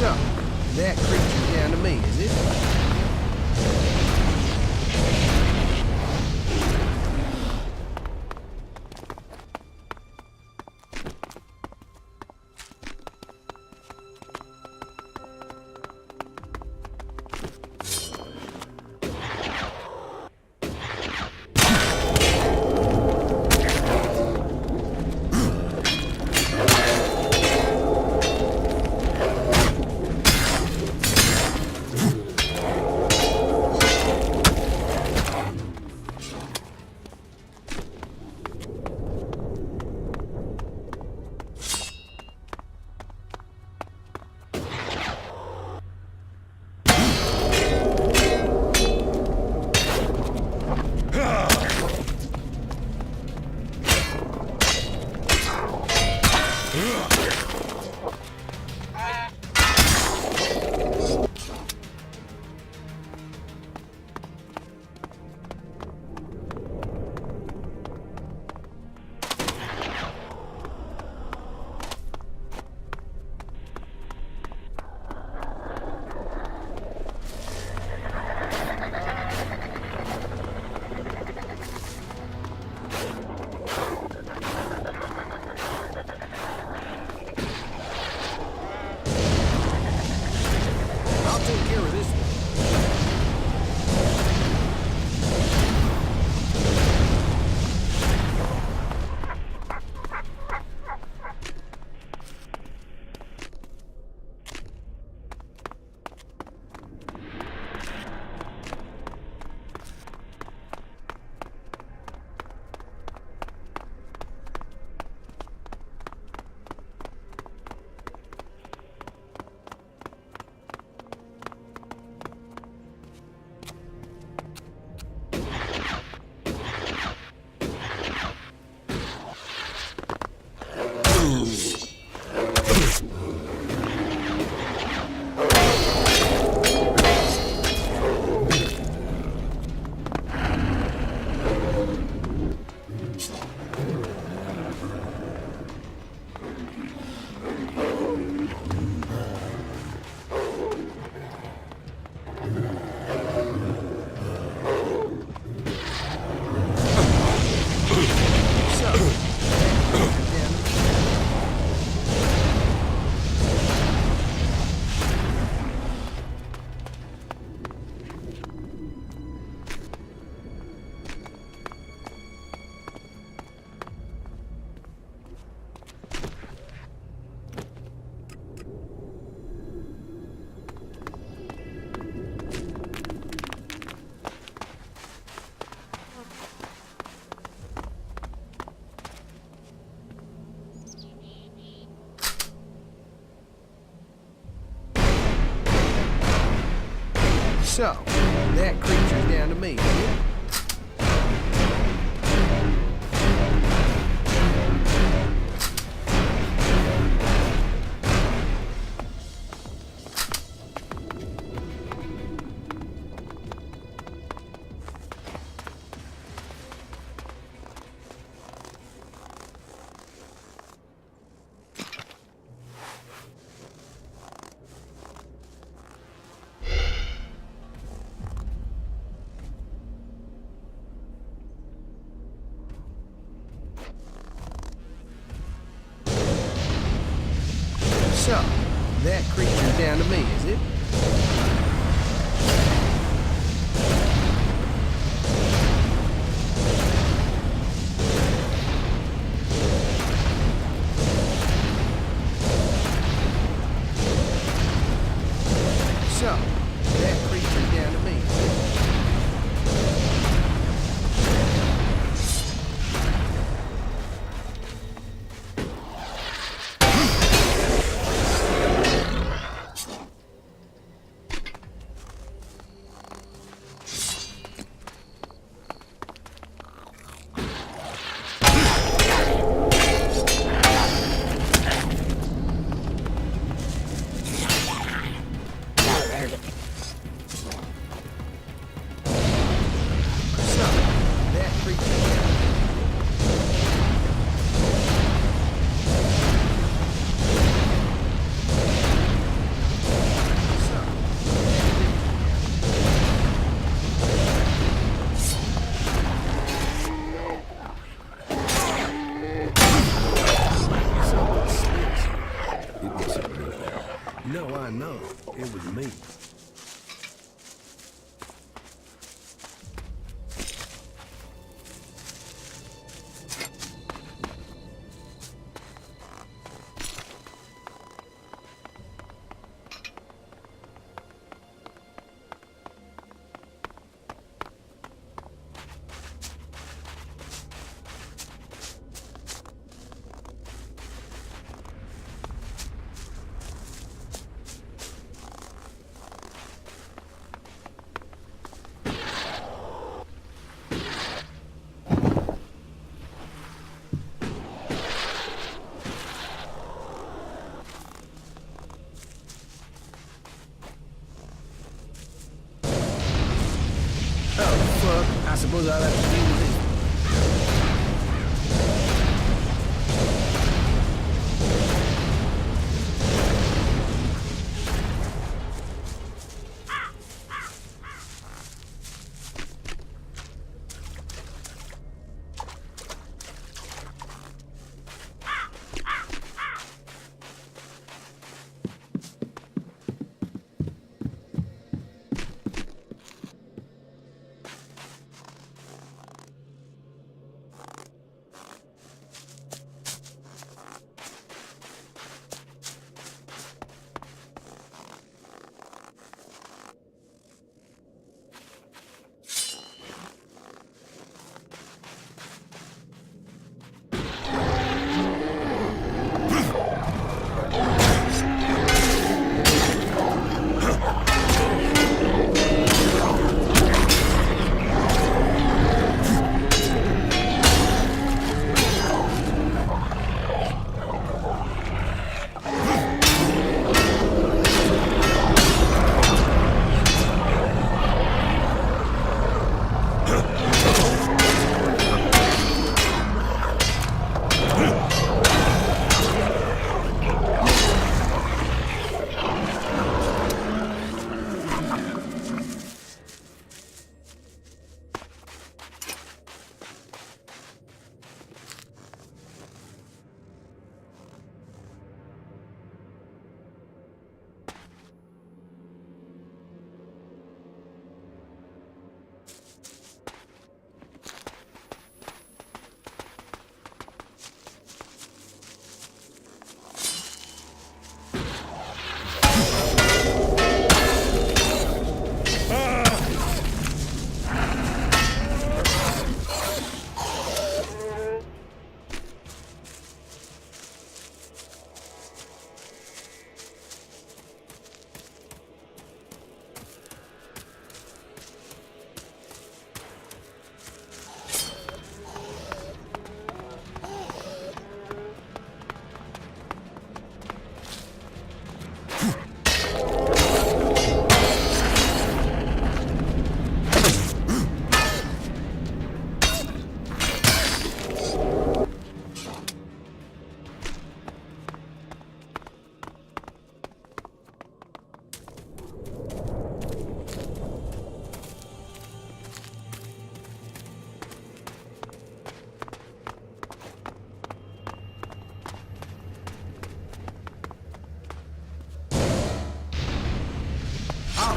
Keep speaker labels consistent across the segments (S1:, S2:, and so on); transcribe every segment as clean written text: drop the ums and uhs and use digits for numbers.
S1: So, that creature's down to me, is it? So, that creature's down to me, is it? So, that creature's down to me, is it? So, that creature's down to me, is it? I know. It was me. I suppose I'll have to deal with it.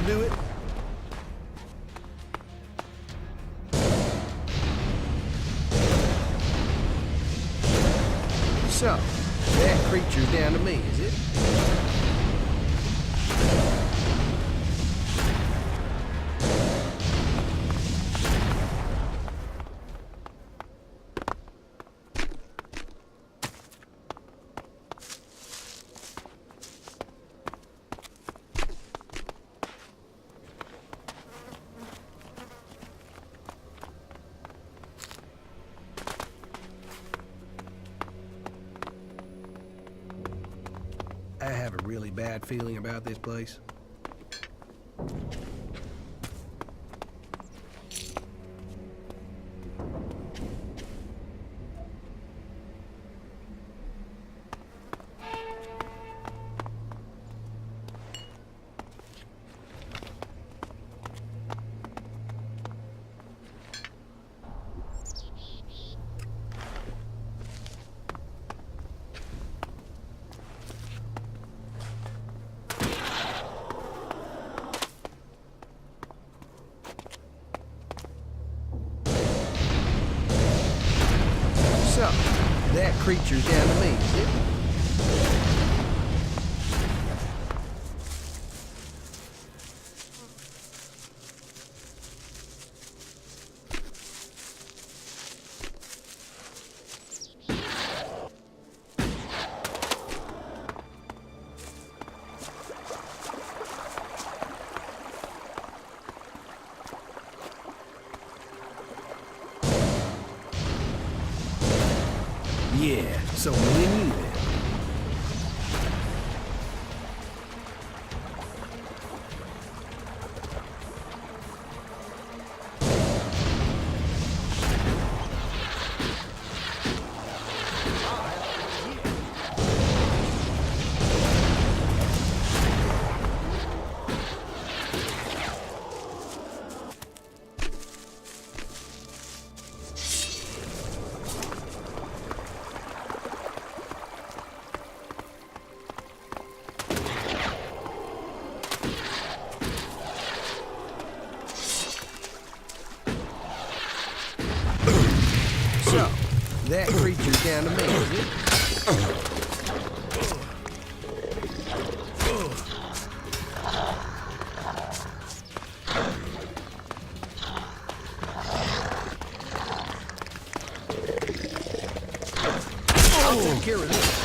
S1: Do it. So, that creature's down to me, is it? I have a really bad feeling about this place. creatures down to me.
S2: Yeah, so me and you then.
S1: So, that creature's down to me, is it? I'll take care of this.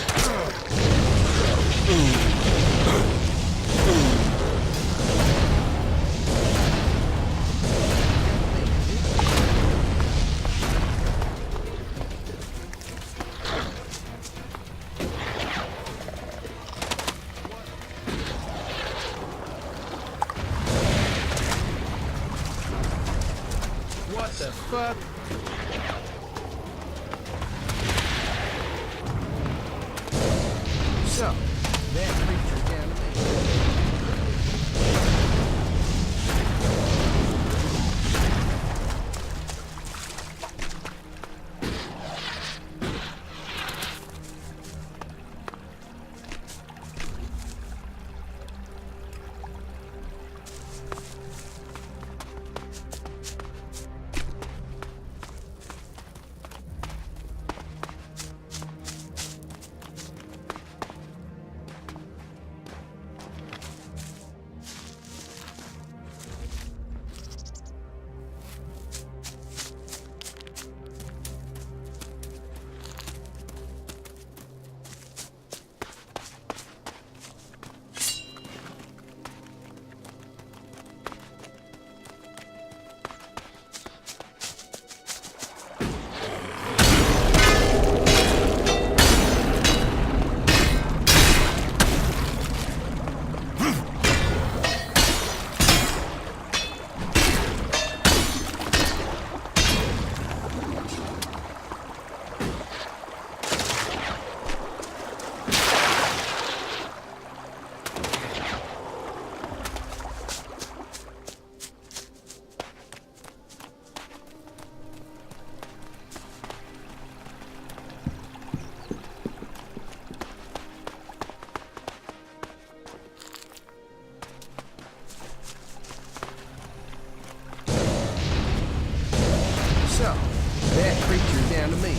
S1: What the fuck? So, that creature down to me. So, that creature's down to me.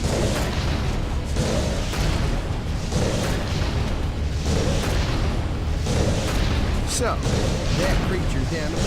S1: So, that creature's down to me.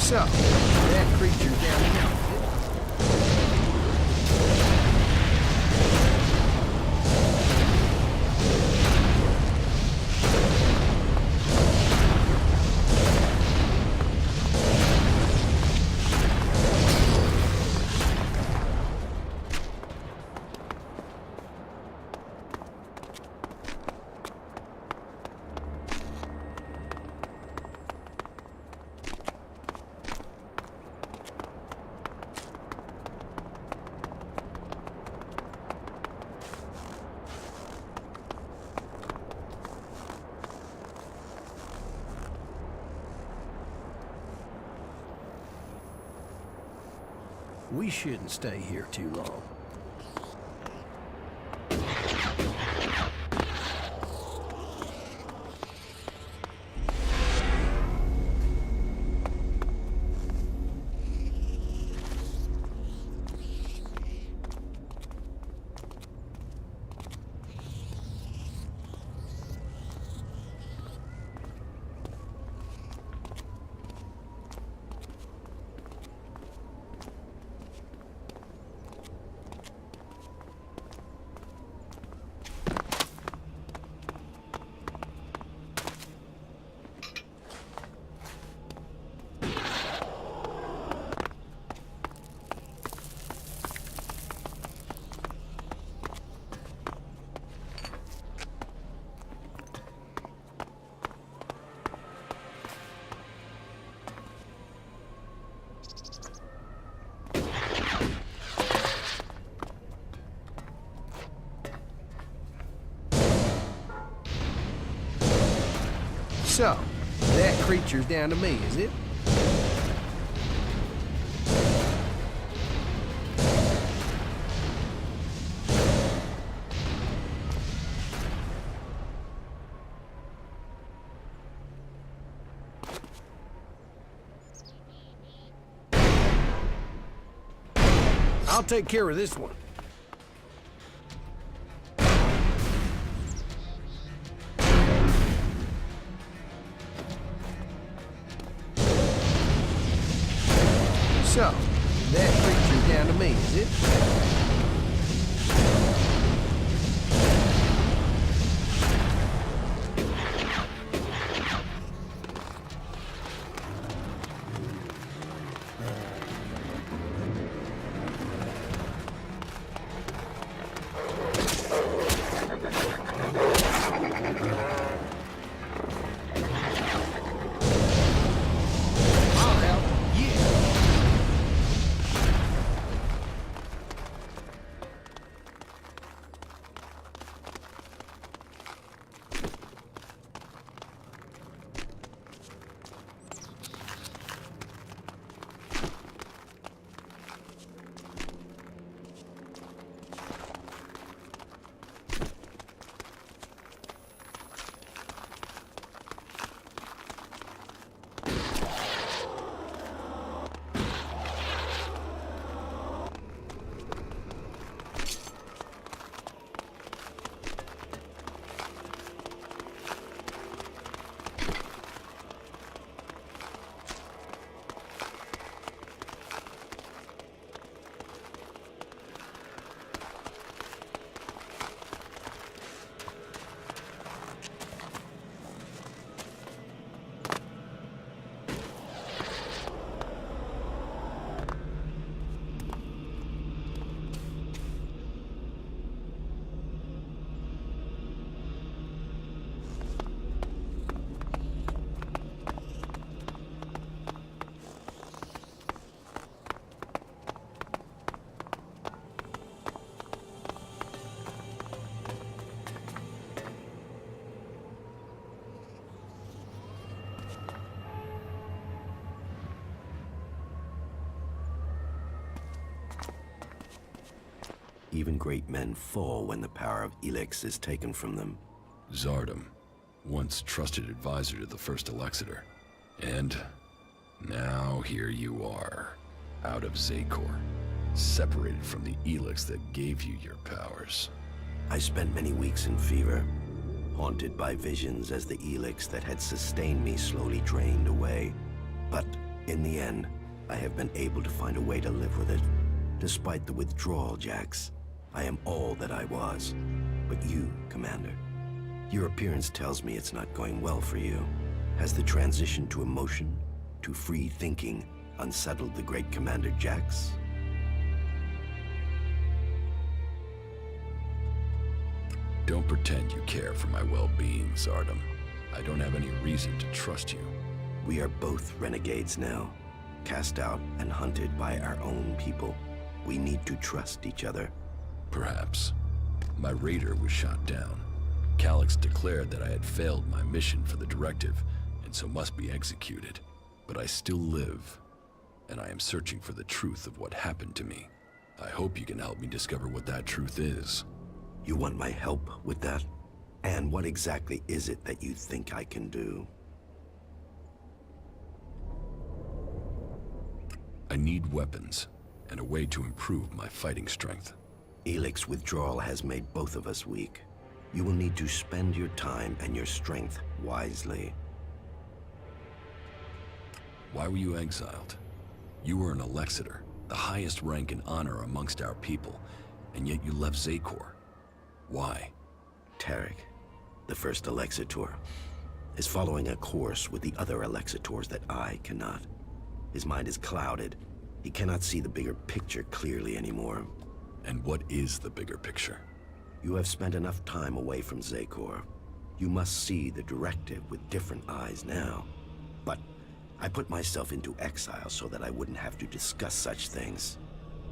S1: So, that creature's down here. We shouldn't stay here too long. So, that creature's down to me, is it? I'll take care of this one. So, that creature's down to me, is it?
S3: Even great men fall when the power of Elex is taken from them.
S4: Zardom, once trusted advisor to the first Elexetor. And now here you are, out of Zakor, separated from the Elex that gave you your powers.
S3: I spent many weeks in fever, haunted by visions as the Elex that had sustained me slowly drained away. But In the end, I have been able to find a way to live with it. Despite the withdrawal, Jax, I am all that I was. But you, Commander, your appearance tells me it's not going well for you. Has the transition to emotion, to free thinking, unsettled the great Commander Jax?
S4: Don't pretend you care for my well-being, Zardom. I don't have any reason to trust you.
S3: We are both renegades now, cast out and hunted by our own people. We need to trust each other.
S4: Perhaps. My raider was shot down. Calyx declared that I had failed my mission for the directive, and so must be executed. But I still live, and I am searching for the truth of what happened to me. I hope you can help me discover what that truth is.
S3: You want my help with that? And what exactly is it that you think I can do?
S4: I need weapons, and a way to improve my fighting strength.
S3: Elex withdrawal has made both of us weak. You will need to spend your time and your strength wisely.
S4: Why were you exiled? You were an Elexetor, the highest rank and honor amongst our people, and yet you left Zakor. Why?
S3: Tarek, the first Elexetor, is following a course with the other Elexetors that I cannot. His mind is clouded. He cannot see the bigger picture clearly anymore.
S4: And what is the bigger picture?
S3: You have spent enough time away from Zakor. You must see the directive with different eyes now. But I put myself into exile so that I wouldn't have to discuss such things.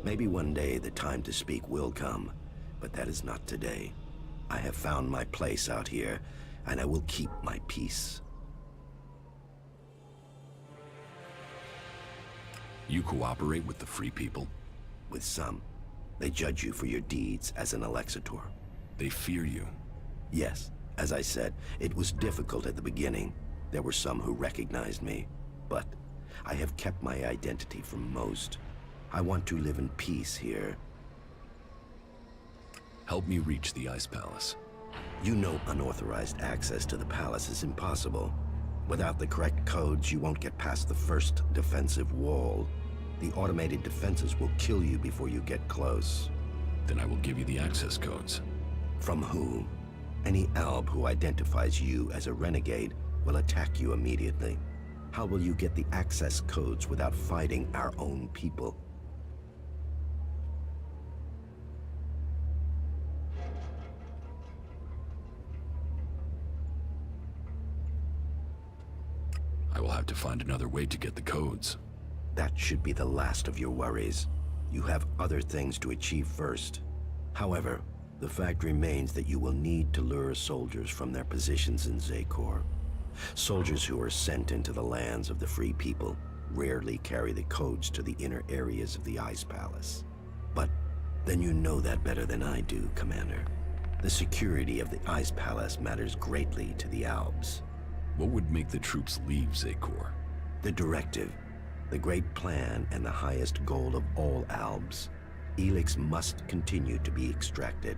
S3: Maybe one day the time to speak will come, but that is not today. I have found my place out here, and I will keep my peace.
S4: You cooperate with the Free People?
S3: With some. They judge you for your deeds as an Elexetor.
S4: They fear you?
S3: Yes. As I said, it was difficult at the beginning. There were some who recognized me. But I have kept my identity from most. I want to live in peace here.
S4: Help me reach the Ice Palace.
S3: You know unauthorized access to the palace is impossible. Without the correct codes, you won't get past the first defensive wall. The automated defenses will kill you before you get close.
S4: Then I will give you the access codes.
S3: From who? Any alb who identifies you as a renegade will attack you immediately. How will you get the access codes without fighting our own people?
S4: I will have to find another way to get the codes.
S3: That should be the last of your worries. You have other things to achieve first. However, the fact remains that you will need to lure soldiers from their positions in Zakor. Soldiers who are sent into the lands of the Free People rarely carry the codes to the inner areas of the Ice Palace. But then you know that better than I do, Commander. The security of the Ice Palace matters greatly to the Albs.
S4: What would make the troops leave Zakor?
S3: The directive, the great plan, and the highest goal of all Albs. Elex must continue to be extracted.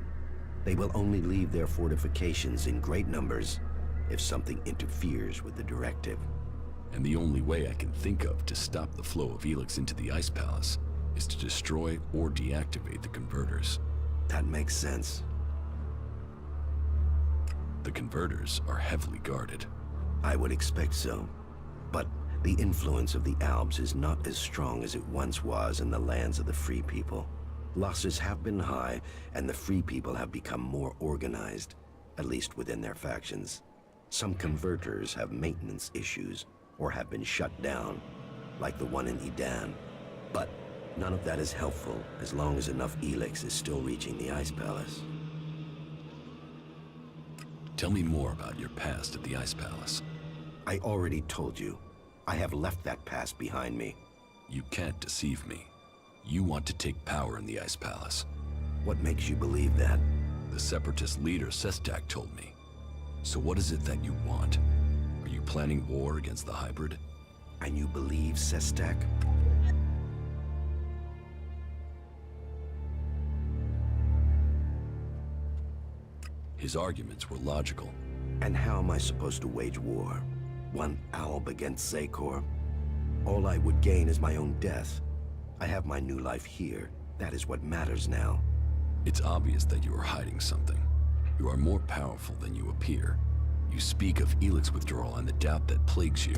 S3: They will only leave their fortifications in great numbers if something interferes with the directive.
S4: And the only way I can think of to stop the flow of Elex into the Ice Palace is to destroy or deactivate the converters.
S3: That makes sense.
S4: The converters are heavily guarded.
S3: I would expect so. But the influence of the Albs is not as strong as it once was in the lands of the Free People. Losses have been high, and the Free People have become more organized, at least within their factions. Some converters have maintenance issues, or have been shut down, like the one in Edan. But none of that is helpful as long as enough Elex is still reaching the Ice Palace.
S4: Tell me more about your past at the Ice Palace.
S3: I already told you. I have left that past behind me.
S4: You can't deceive me. You want to take power in the Ice Palace.
S3: What makes you believe that?
S4: The Separatist leader Sestak told me. So what is it that you want? Are you planning war against the hybrid?
S3: And you believe Sestak?
S4: His arguments were logical.
S3: And how am I supposed to wage war? One Alb against Zakor? All I would gain is my own death. I have my new life here. That is what matters now.
S4: It's obvious that you are hiding something. You are more powerful than you appear. You speak of Elex withdrawal and the doubt that plagues you,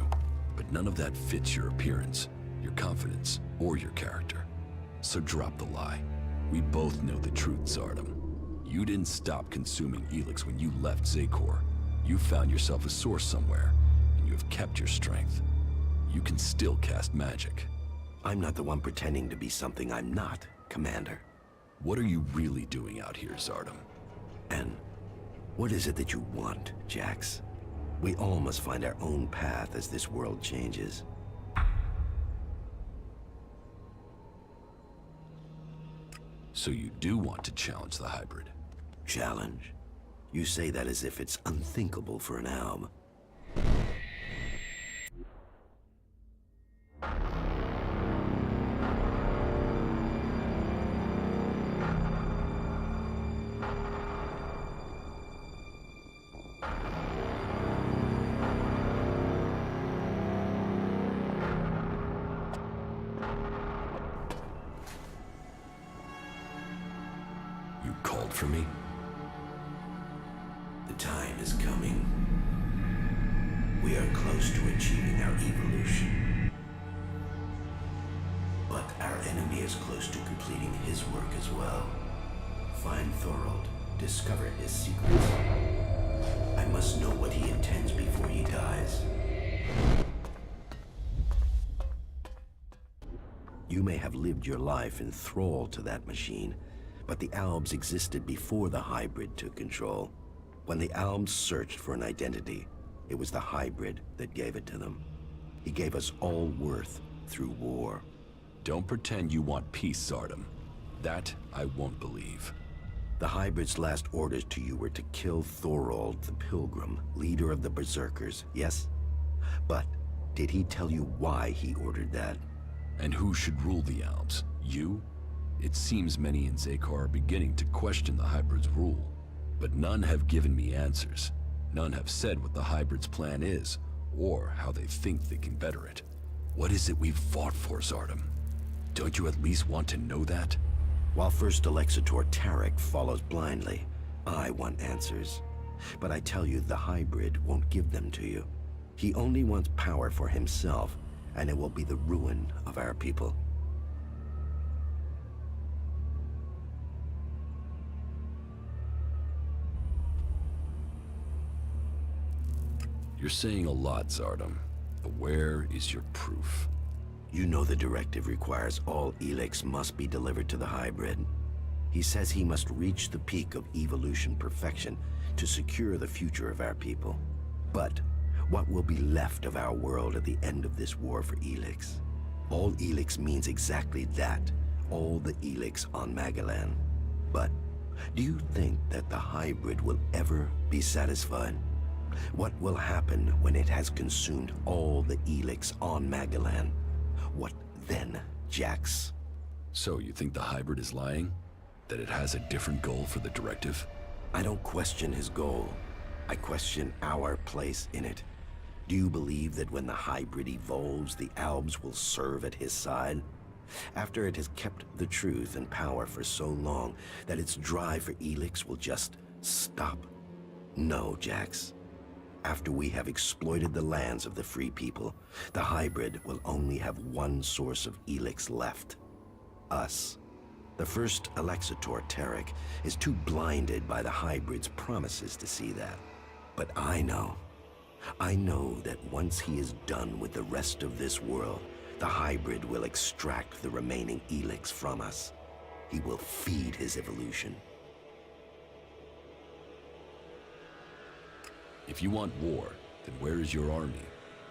S4: but none of that fits your appearance, your confidence, or your character. So drop the lie. We both know the truth, Zardom. You didn't stop consuming Elex when you left Zakor. You found yourself a source somewhere, and you have kept your strength. You can still cast magic.
S3: I'm not the one pretending to be something I'm not, Commander.
S4: What are you really doing out here, Zardom?
S3: And what is it that you want, Jax? We all must find our own path as this world changes.
S4: So you do want to challenge the hybrid?
S3: Challenge? You say that as if it's unthinkable for an alb.
S4: You called for me?
S3: The time is coming. We are close to achieving our evolution. But our enemy is close to completing his work as well. Find Thorold, discover his secrets. I must know what he intends before he dies. You may have lived your life in thrall to that machine, but the albs existed before the hybrid took control. When the albs searched for an identity, it was the hybrid that gave it to them. He gave us all worth through war.
S4: Don't pretend you want peace, Zardom. That I won't believe.
S3: The hybrid's last orders to you were to kill Thorold the Pilgrim, leader of the Berserkers, yes? But did he tell you why he ordered that?
S4: And who should rule the Alps? You? It seems many in Zakor are beginning to question the hybrid's rule. But none have given me answers. None have said what the hybrid's plan is, or how they think they can better it. What is it we've fought for, Zardom? Don't you at least want to know that?
S3: While First Elexetor Tarek follows blindly, I want answers. But I tell you, the hybrid won't give them to you. He only wants power for himself, and it will be the ruin of our people.
S4: You're saying a lot, Zardom, but where is your proof?
S3: You know the directive requires all Elex must be delivered to the hybrid. He says he must reach the peak of evolution perfection to secure the future of our people. But what will be left of our world at the end of this war for Elex? All Elex means exactly that, all the Elex on Magalan. But do you think that the hybrid will ever be satisfied? What will happen when it has consumed all the Elex on Magalan? What then, Jax?
S4: So you think the hybrid is lying? That it has a different goal for the directive?
S3: I don't question his goal. I question our place in it. Do you believe that when the hybrid evolves, the Albs will serve at his side? After it has kept the truth and power for so long that its drive for Elex will just stop? No, Jax. After we have exploited the lands of the free people, the hybrid will only have one source of Elex left. Us. The first Elexetor Tarek is too blinded by the hybrid's promises to see that. But I know that once he is done with the rest of this world, the hybrid will extract the remaining Elex from us. He will feed his evolution.
S4: If you want war, then where is your army?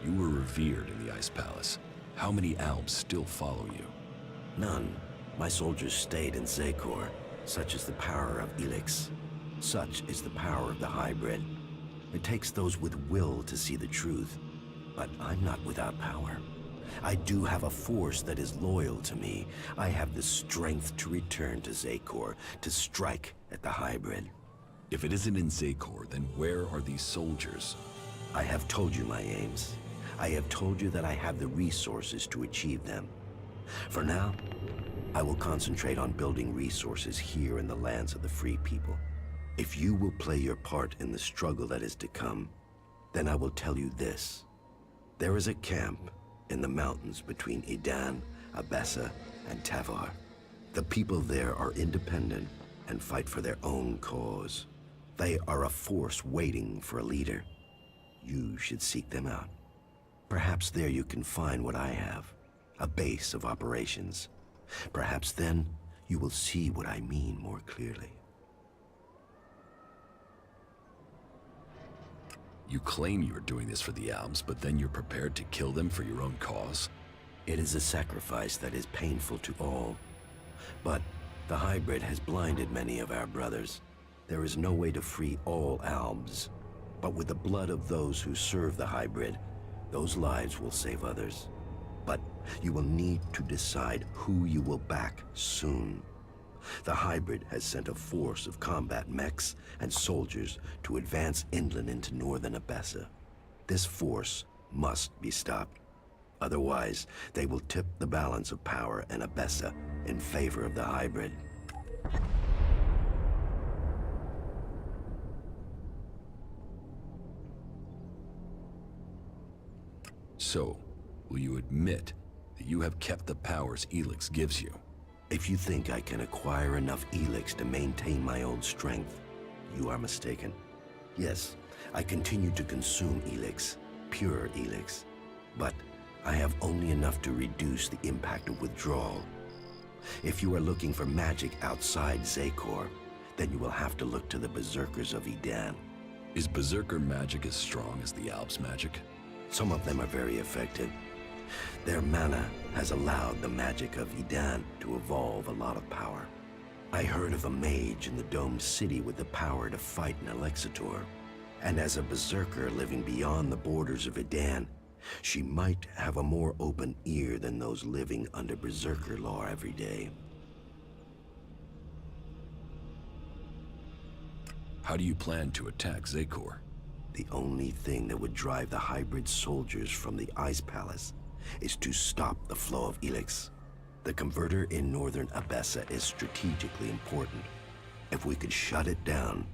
S4: You were revered in the Ice Palace. How many Albs still follow you?
S3: None. My soldiers stayed in Zakor. Such is the power of Elex. Such is the power of the hybrid. It takes those with will to see the truth. But I'm not without power. I do have a force that is loyal to me. I have the strength to return to Zakor, to strike at the hybrid.
S4: If it isn't in Zakor, then where are these soldiers?
S3: I have told you my aims. I have told you that I have the resources to achieve them. For now, I will concentrate on building resources here in the lands of the free people. If you will play your part in the struggle that is to come, then I will tell you this. There is a camp in the mountains between Idan, Abesсы, and Tavar. The people there are independent and fight for their own cause. They are a force waiting for a leader. You should seek them out. Perhaps there you can find what I have, a base of operations. Perhaps then you will see what I mean more clearly.
S4: You claim you are doing this for the Albs, but then you're prepared to kill them for your own cause?
S3: It is a sacrifice that is painful to all. But the hybrid has blinded many of our brothers. There is no way to free all Albs. But with the blood of those who serve the hybrid, those lives will save others. But you will need to decide who you will back soon. The hybrid has sent a force of combat mechs and soldiers to advance inland into northern Abesсы. This force must be stopped. Otherwise, they will tip the balance of power in Abesсы in favor of the hybrid.
S4: So, will you admit that you have kept the powers Elex gives you?
S3: If you think I can acquire enough Elex to maintain my own strength, you are mistaken. Yes, I continue to consume Elex, pure Elex, but I have only enough to reduce the impact of withdrawal. If you are looking for magic outside Zecor, then you will have to look to the berserkers of Idan.
S4: Is berserker magic as strong as the Albs' magic?
S3: Some of them are very effective. Their mana has allowed the magic of Idan to evolve a lot of power. I heard of a mage in the domed city with the power to fight an elexetor. And as a berserker living beyond the borders of Idan, she might have a more open ear than those living under berserker law every day.
S4: How do you plan to attack Zecor?
S3: The only thing that would drive the hybrid soldiers from the Ice Palace is to stop the flow of Elex. The converter in northern Abesсы is strategically important. If we could shut it down,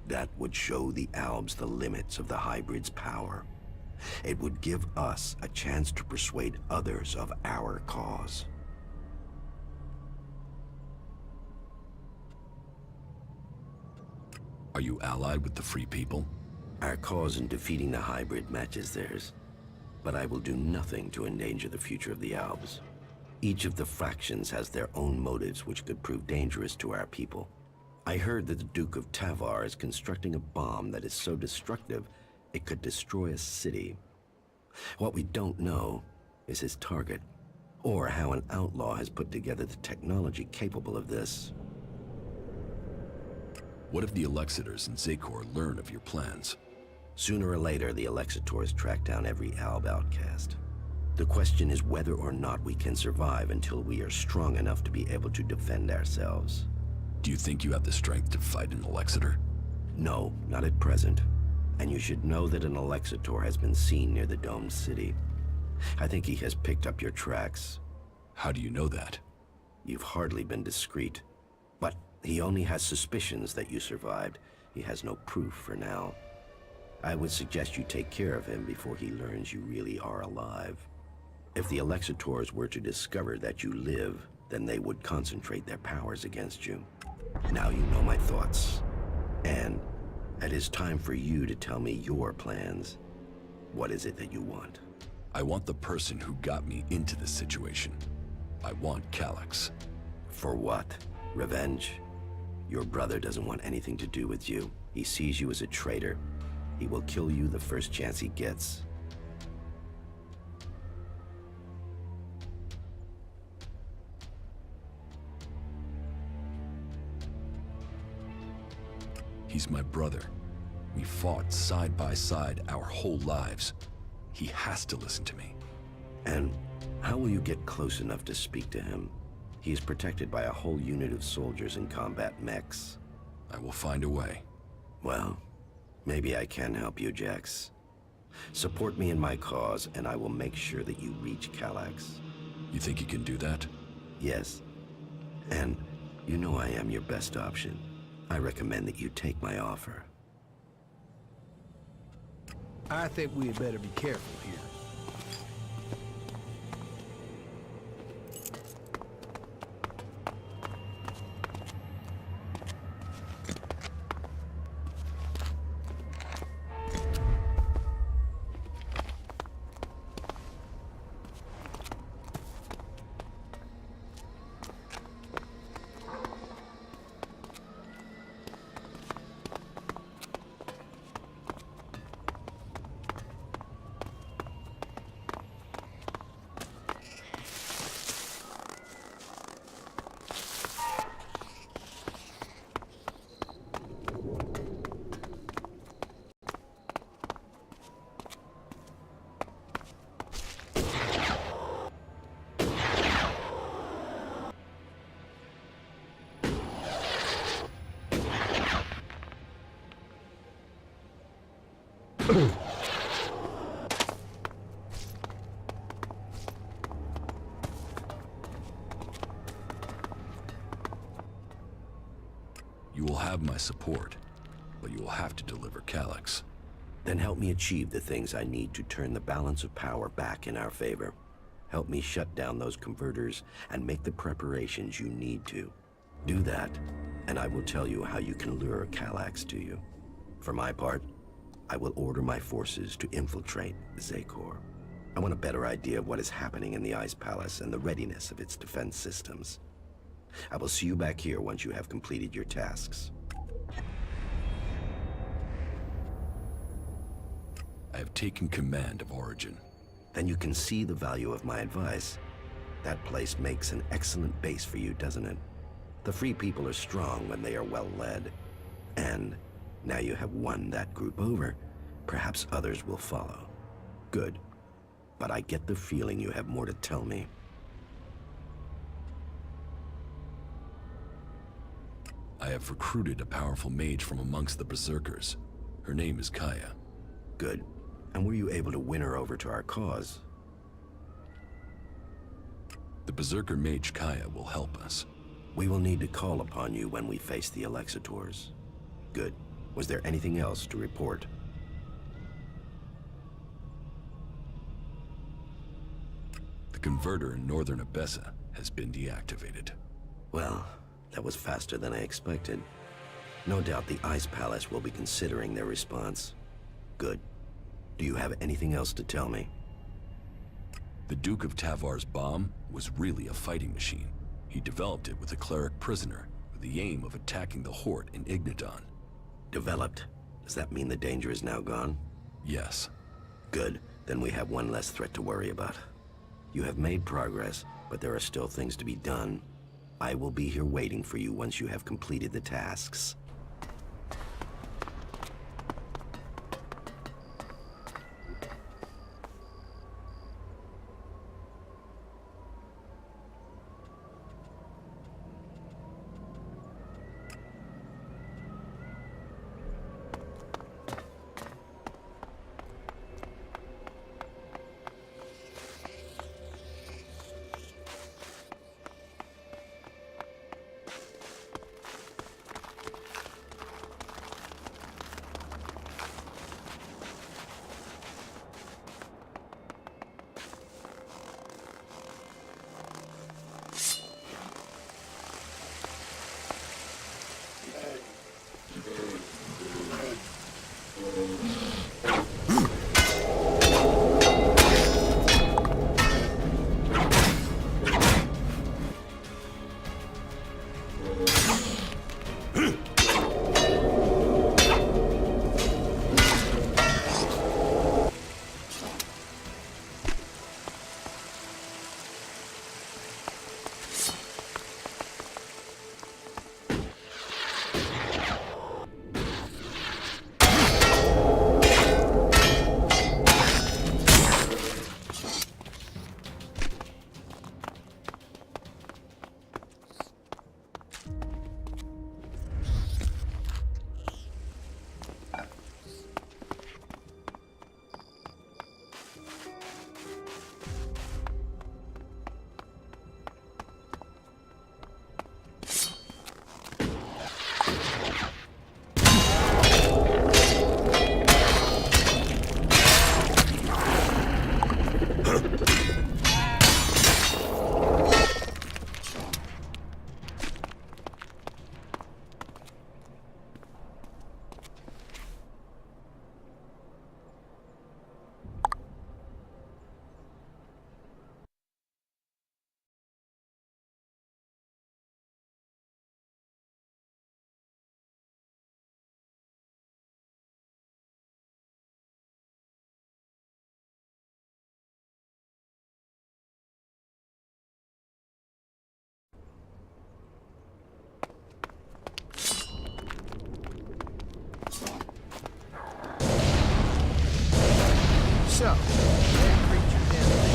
S3: that would show the Albs the limits of the hybrid's power. It would give us a chance to persuade others of our cause.
S4: Are you allied with the Free People?
S3: Our cause in defeating the hybrid matches theirs, but I will do nothing to endanger the future of the Albs. Each of the factions has their own motives which could prove dangerous to our people. I heard that the Duke of Tavar is constructing a bomb that is so destructive it could destroy a city. What we don't know is his target, or how an outlaw has put together the technology capable of this.
S4: What if the Elexetors in Zecor learn of your plans?
S3: Sooner or later, the Elexetors track down every Alb outcast. The question is whether or not we can survive until we are strong enough to be able to defend ourselves.
S4: Do you think you have the strength to fight an Elexetor?
S3: No, not at present. And you should know that an Elexetor has been seen near the domed city. I think he has picked up your tracks.
S4: How do you know that?
S3: You've hardly been discreet. But he only has suspicions that you survived. He has no proof for now. I would suggest you take care of him before he learns you really are alive. If the Elexetors were to discover that you live, then they would concentrate their powers against you. Now you know my thoughts. And it is time for you to tell me your plans. What is it that you want?
S4: I want the person who got me into this situation. I want Calyx.
S3: For what? Revenge? Your brother doesn't want anything to do with you. He sees you as a traitor. He will kill you the first chance he gets.
S4: He's my brother. We fought side by side our whole lives. He has to listen to me.
S3: And how will you get close enough to speak to him? He is protected by a whole unit of soldiers and combat mechs.
S4: I will find a way.
S3: Well, maybe I can help you, Jax. Support me in my cause, and I will make sure that you reach Calax.
S4: You think you can do that?
S3: Yes. And you know I am your best option. I recommend that you take my offer.
S2: I think we had better be careful here.
S4: You will have my support, but you will have to deliver Calax.
S3: Then help me achieve the things I need to turn the balance of power back in our favor. Help me shut down those converters and make the preparations you need to. Do that, and I will tell you how you can lure Calax to you. For my part, I will order my forces to infiltrate Zecor. I want a better idea of what is happening in the Ice Palace and the readiness of its defense systems. I will see you back here once you have completed your tasks.
S4: I have taken command of Origin.
S3: Then you can see the value of my advice. That place makes an excellent base for you, doesn't it? The Free People are strong when they are well led. And now you have won that group over, perhaps others will follow. Good. But I get the feeling you have more to tell me.
S4: I have recruited a powerful mage from amongst the Berserkers. Her name is Kaya.
S3: Good. And were you able to win her over to our cause?
S4: The Berserker mage Kaya will help us.
S3: We will need to call upon you when we face the Elexetors. Good. Was there anything else to report?
S4: The converter in northern Abesses has been deactivated.
S3: Well, that was faster than I expected. No doubt the Ice Palace will be considering their response. Good. Do you have anything else to tell me?
S4: The Duke of Tavar's bomb was really a fighting machine. He developed it with a cleric prisoner with the aim of attacking the Horde in Igniton.
S3: Developed? Does that mean the danger is now gone?
S4: Yes.
S3: Good. Then we have one less threat to worry about. You have made progress, but there are still things to be done. I will be here waiting for you once you have completed the tasks.
S1: So, that creature down there.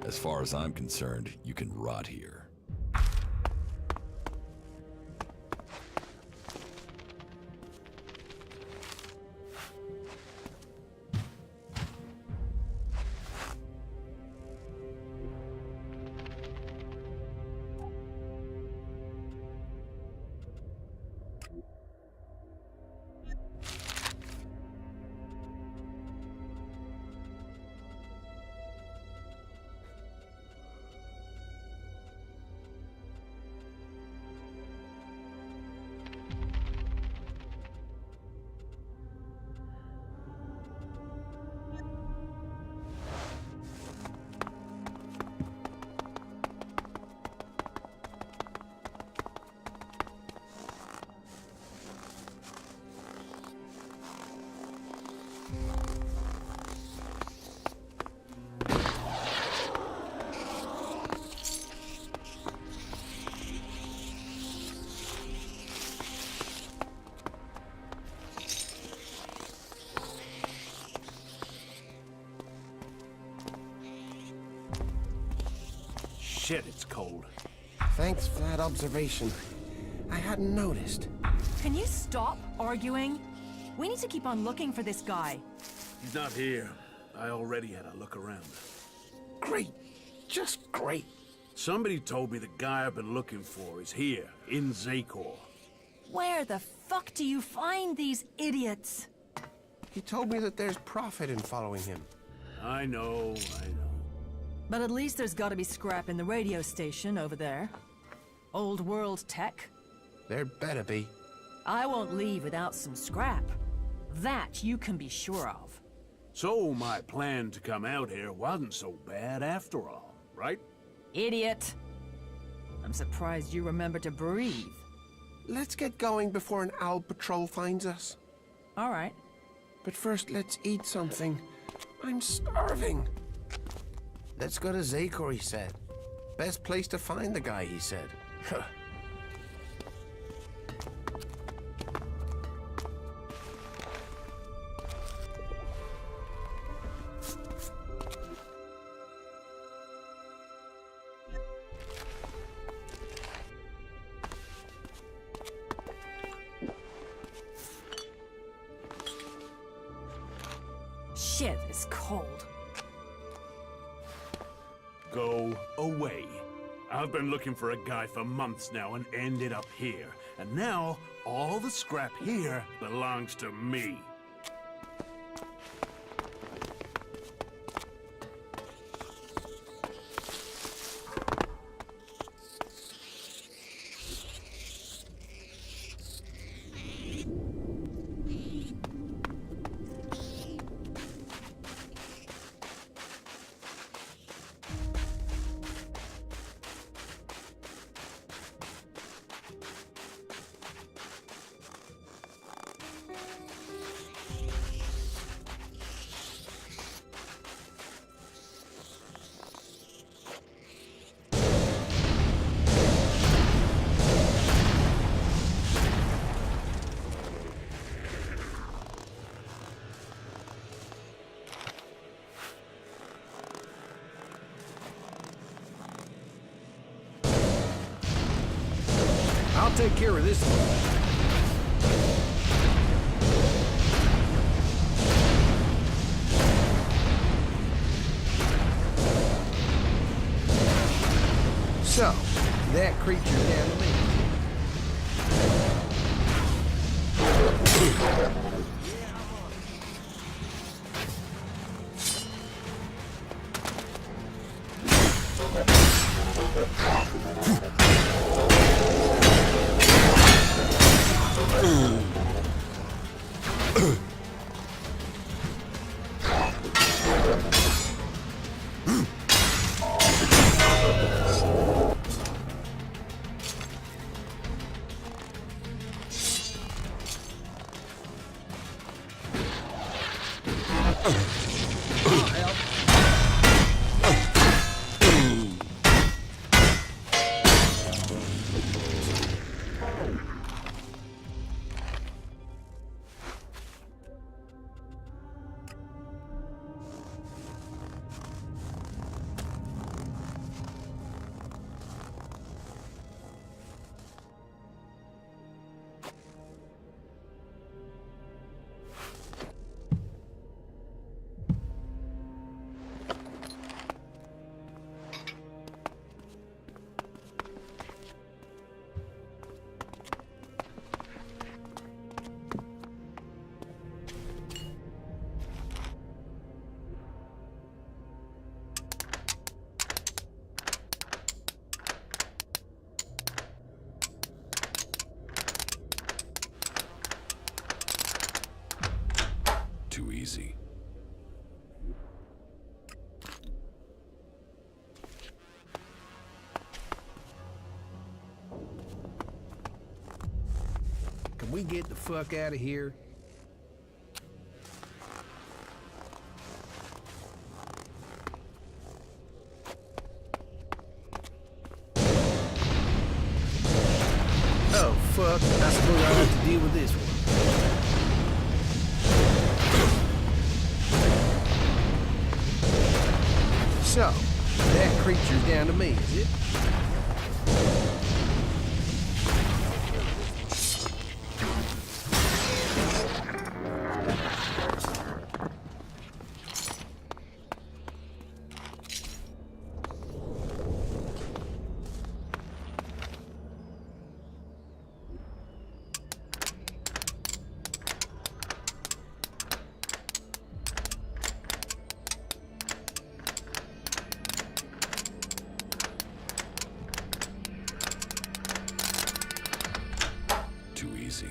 S4: As far as I'm concerned, you can rot here.
S2: Shit, it's cold.
S1: Thanks for that observation. I hadn't noticed.
S5: Can you stop arguing? We need to keep on looking for this guy.
S2: He's not here. I already had a look around.
S1: Great. Just great.
S2: Somebody told me the guy I've been looking for is here, in Zakor.
S5: Where the fuck do you find these idiots?
S1: He told me that there's profit in following him.
S2: I know.
S5: But at least there's gotta be scrap in the radio station over there. Old world tech.
S1: There better be.
S5: I won't leave without some scrap. That you can be sure of.
S2: So my plan to come out here wasn't so bad after all, right?
S5: Idiot. I'm surprised you remember to breathe.
S1: Let's get going before an owl patrol finds us.
S5: All right.
S1: But first, let's eat something. I'm starving. Let's go to Zakor, he said. Best place to find the guy, he said.
S5: Shit is cold.
S2: Go away. I've been looking for a guy for months now and ended up here. And now, all the scrap here belongs to me.
S6: I'll take care of this one. So, that creature's down to me.
S4: Too easy.
S6: Can we get the fuck out of here? Oh, fuck. I suppose I'll have to deal with this one. So, that creature's down to me, is it?
S4: Too easy.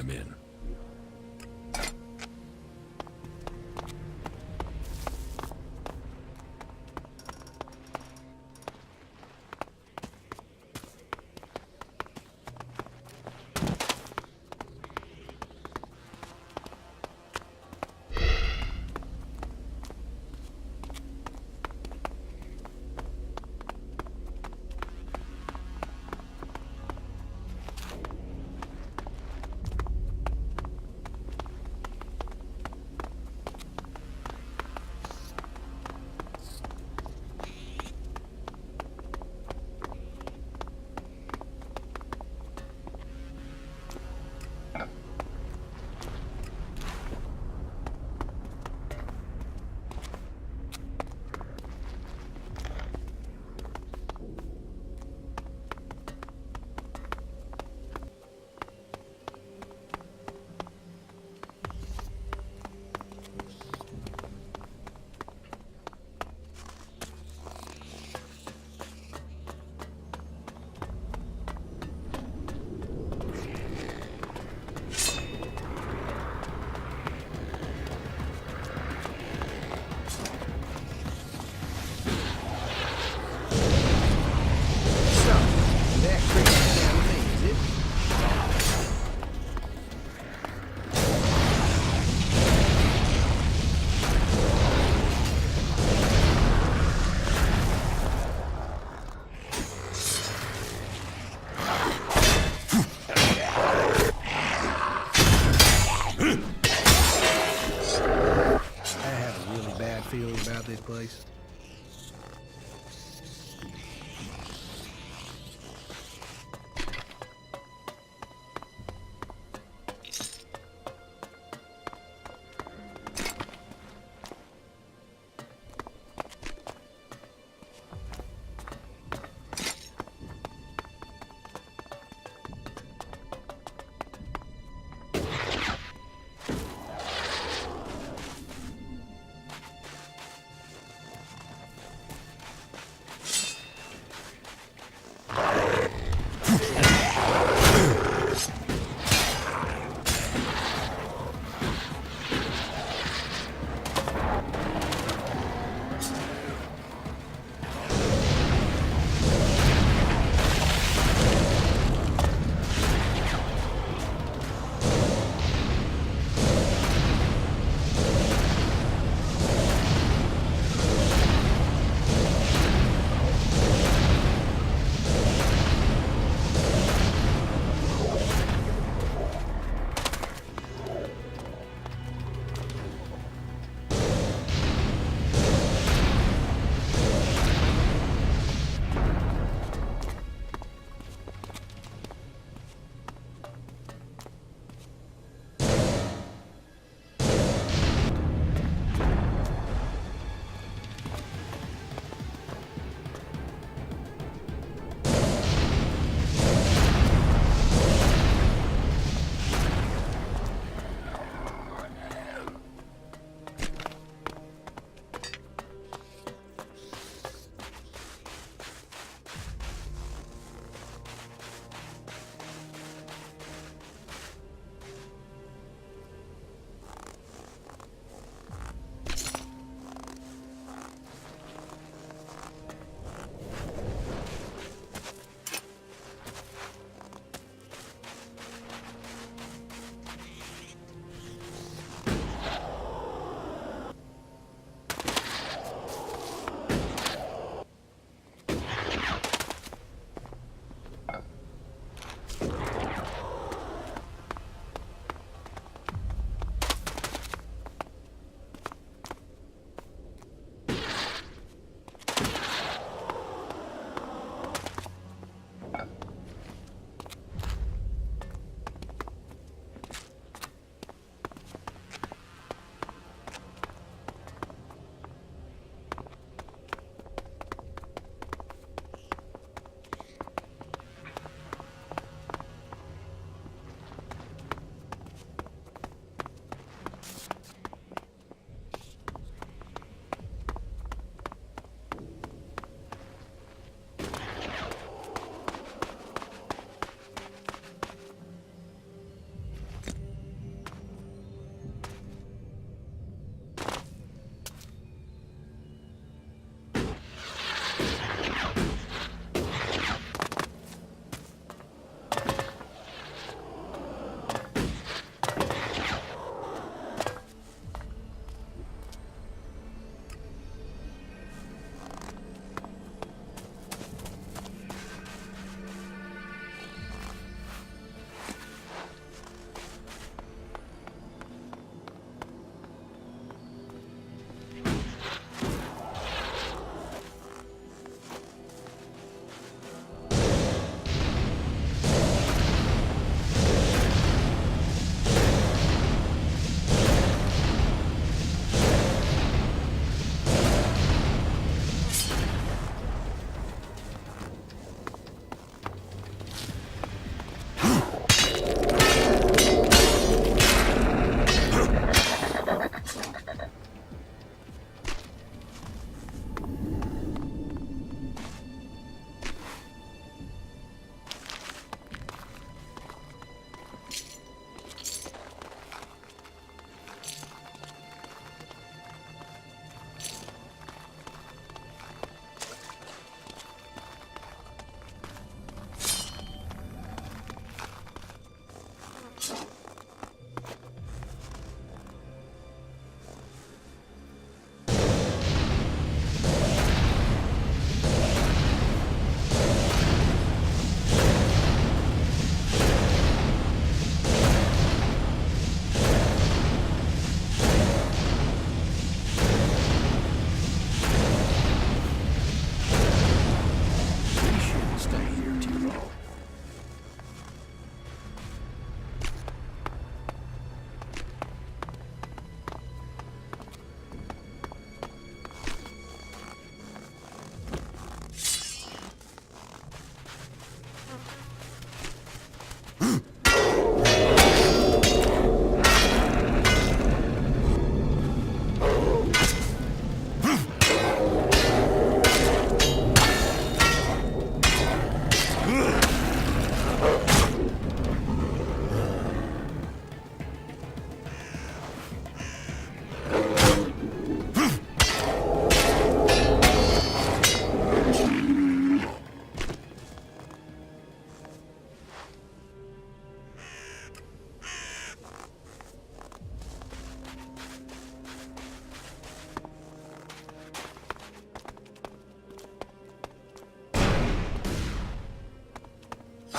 S4: I'm in.
S6: This place.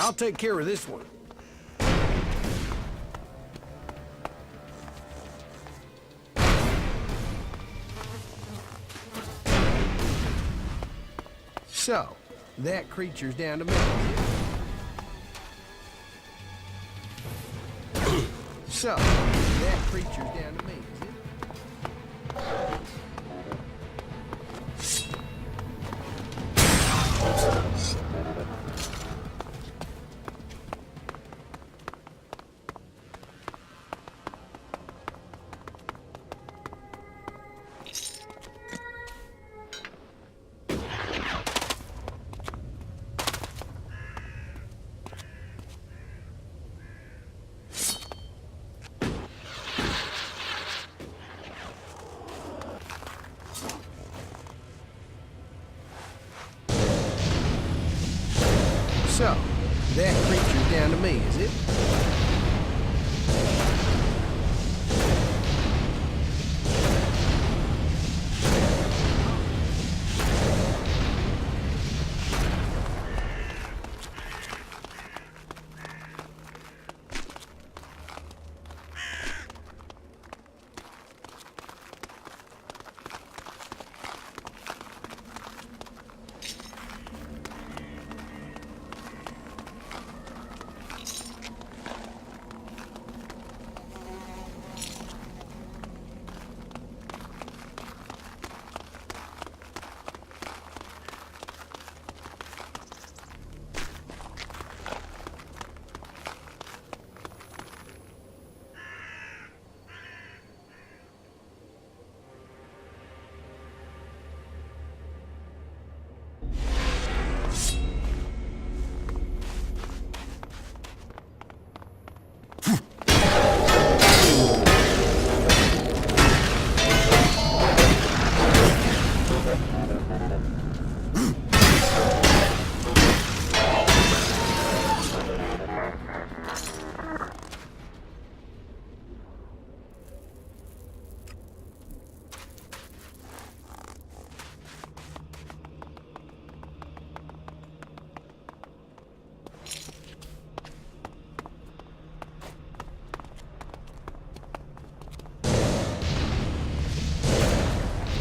S6: I'll take care of this one. So, that creature's down to me. So, that creature's down to me, is it? So, that creature's down to me, is it?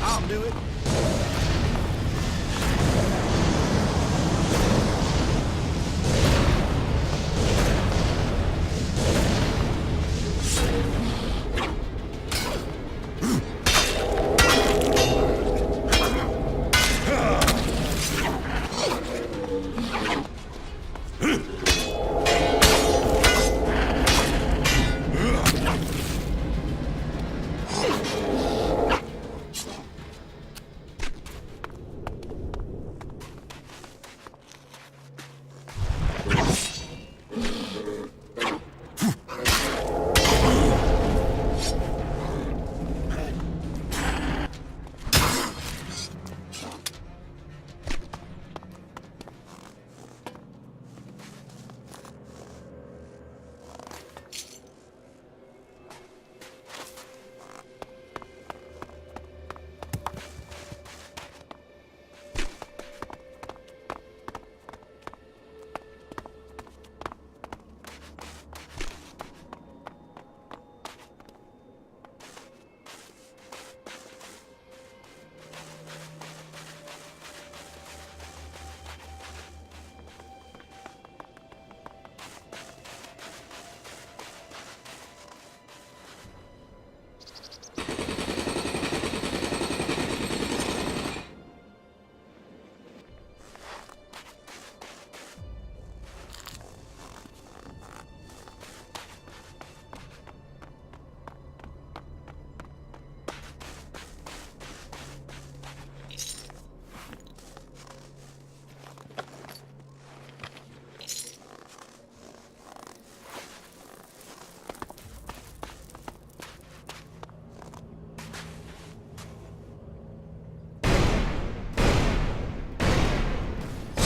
S6: I'll do it.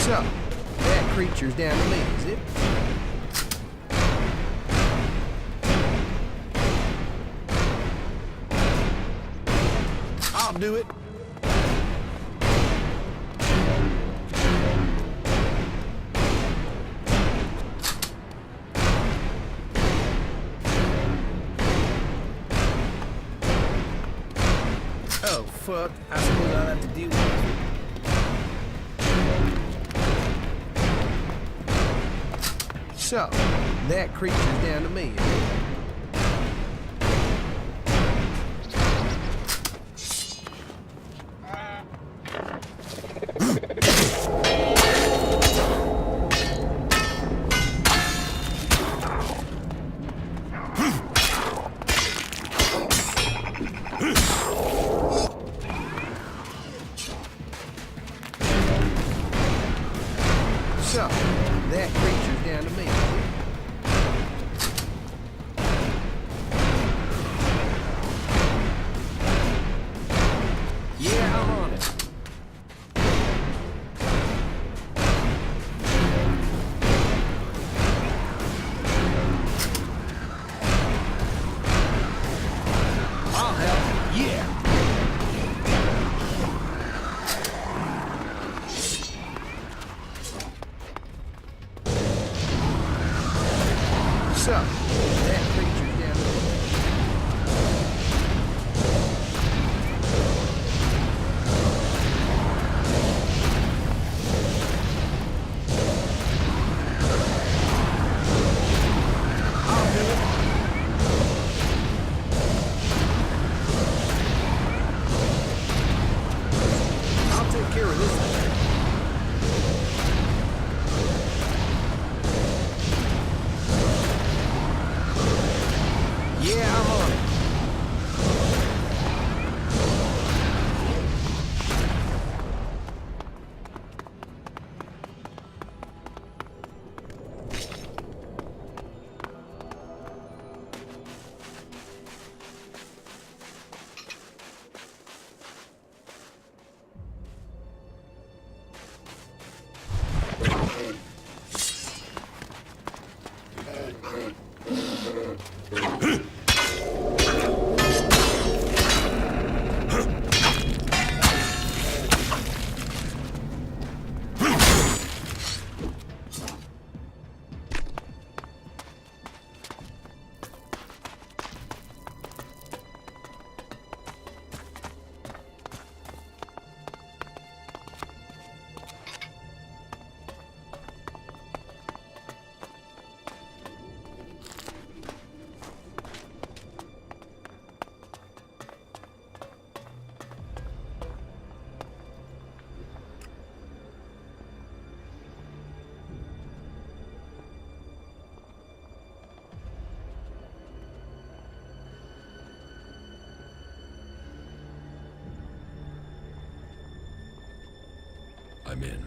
S6: So, that creature's down to me, is it? I'll do it. fuck, I suppose I'll have to deal with it. So, that creature's down to me. So, that creature's down to me. Yeah, I'm on it. I'll help. Yeah. So, that creature's down there. I'll do it. I'll take care of this thing. Yeah, I'm on it.
S4: I'm in.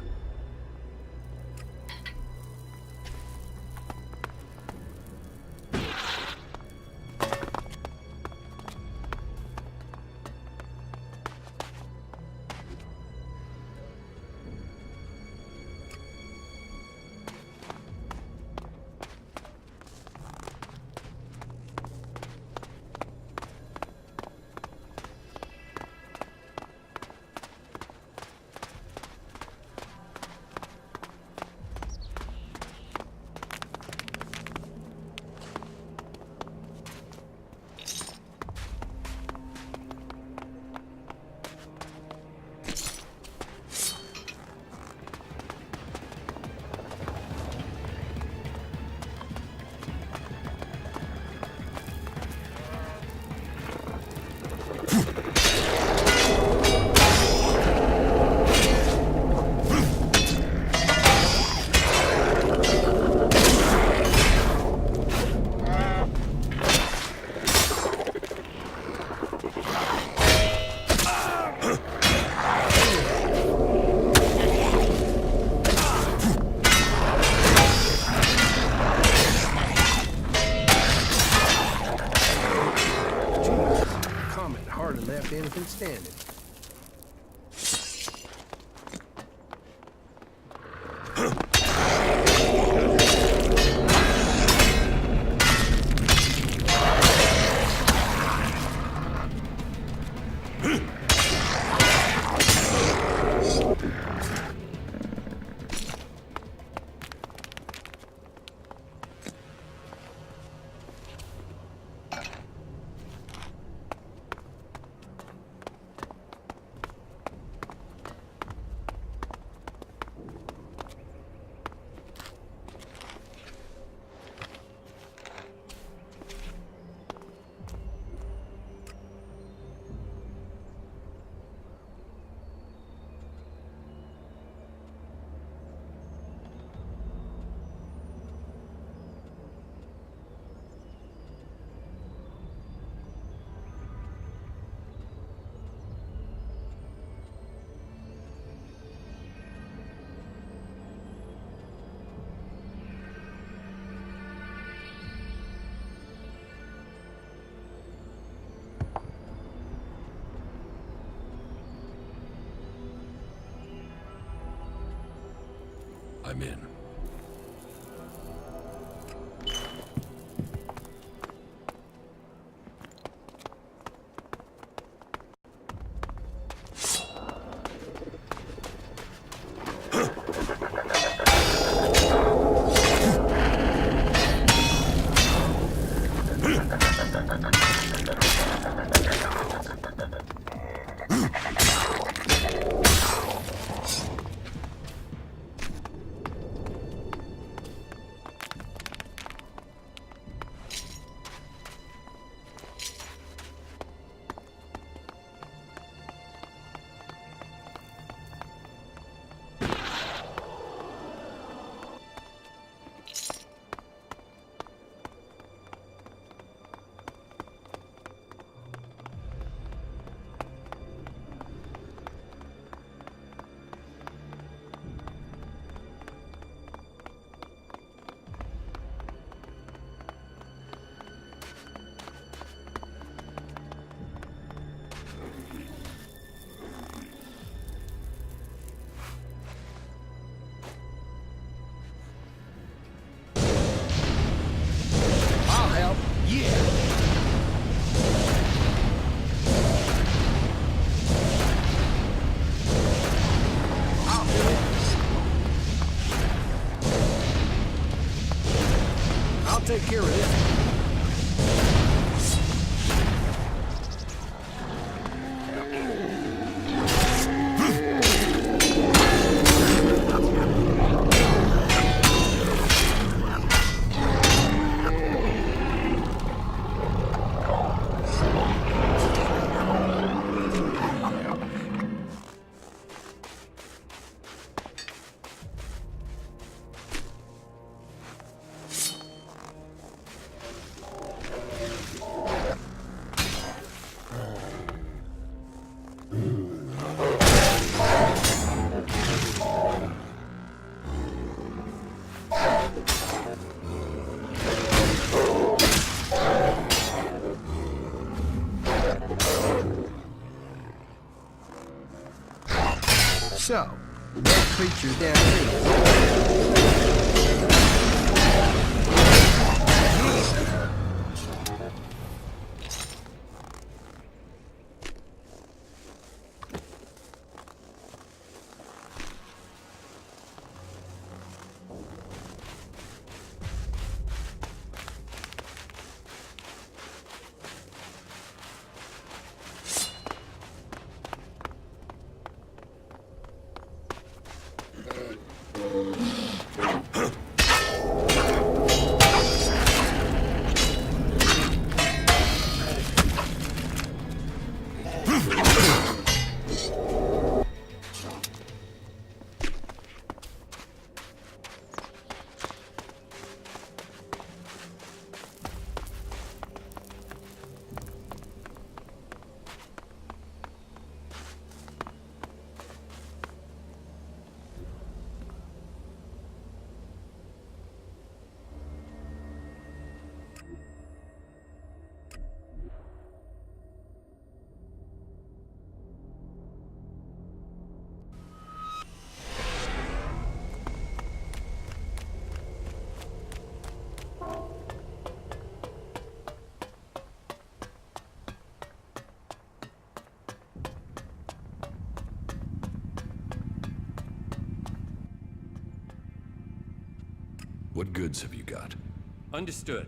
S4: I'm in.
S6: Take care of this. So, that creature down
S4: What goods have you got?
S7: Understood.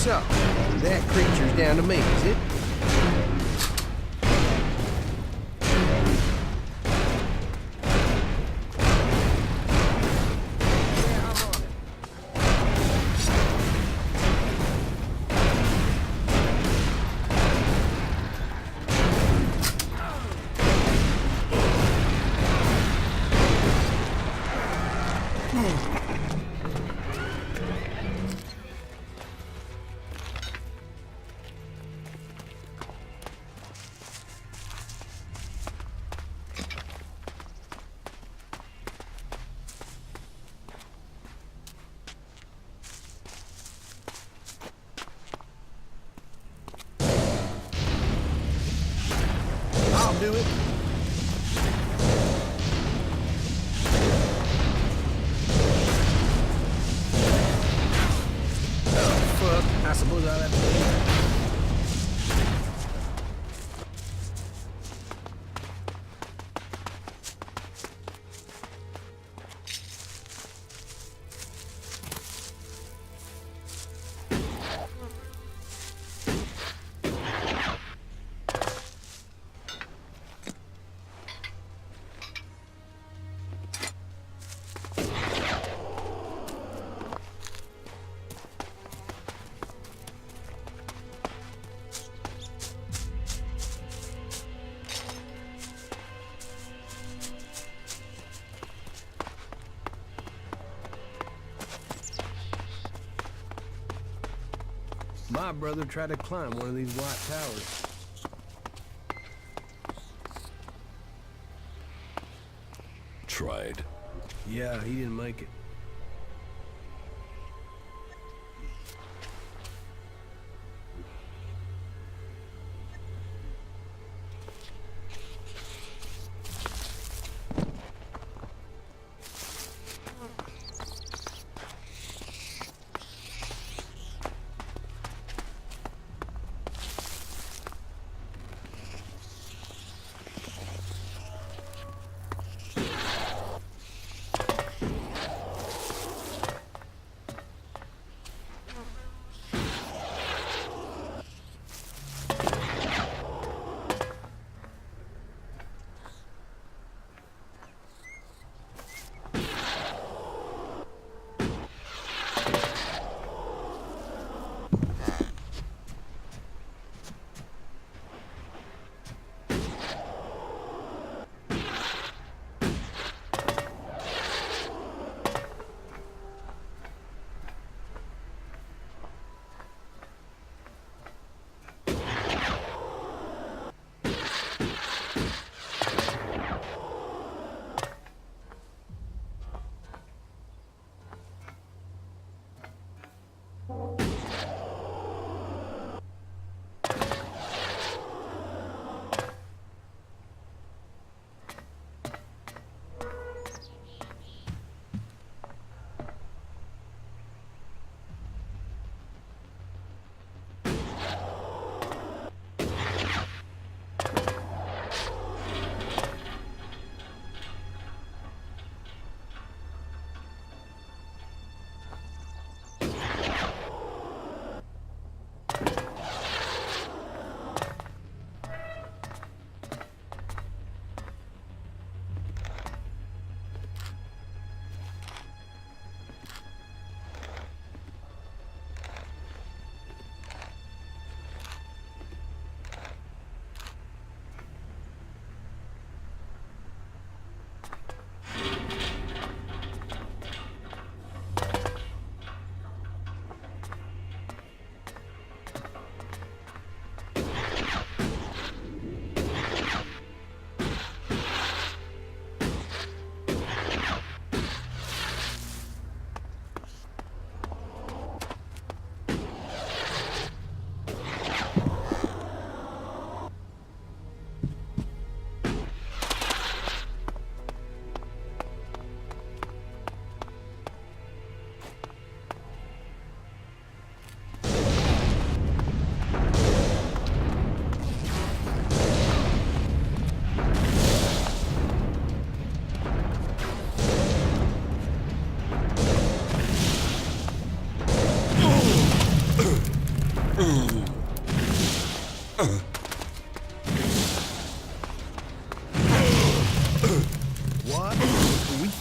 S6: So, that creature's down to me, is it? I'll do it. Oh, fuck. I suppose I'll have to leave. My brother tried to climb one of these white towers.
S4: Tried.
S6: Yeah, he didn't make it.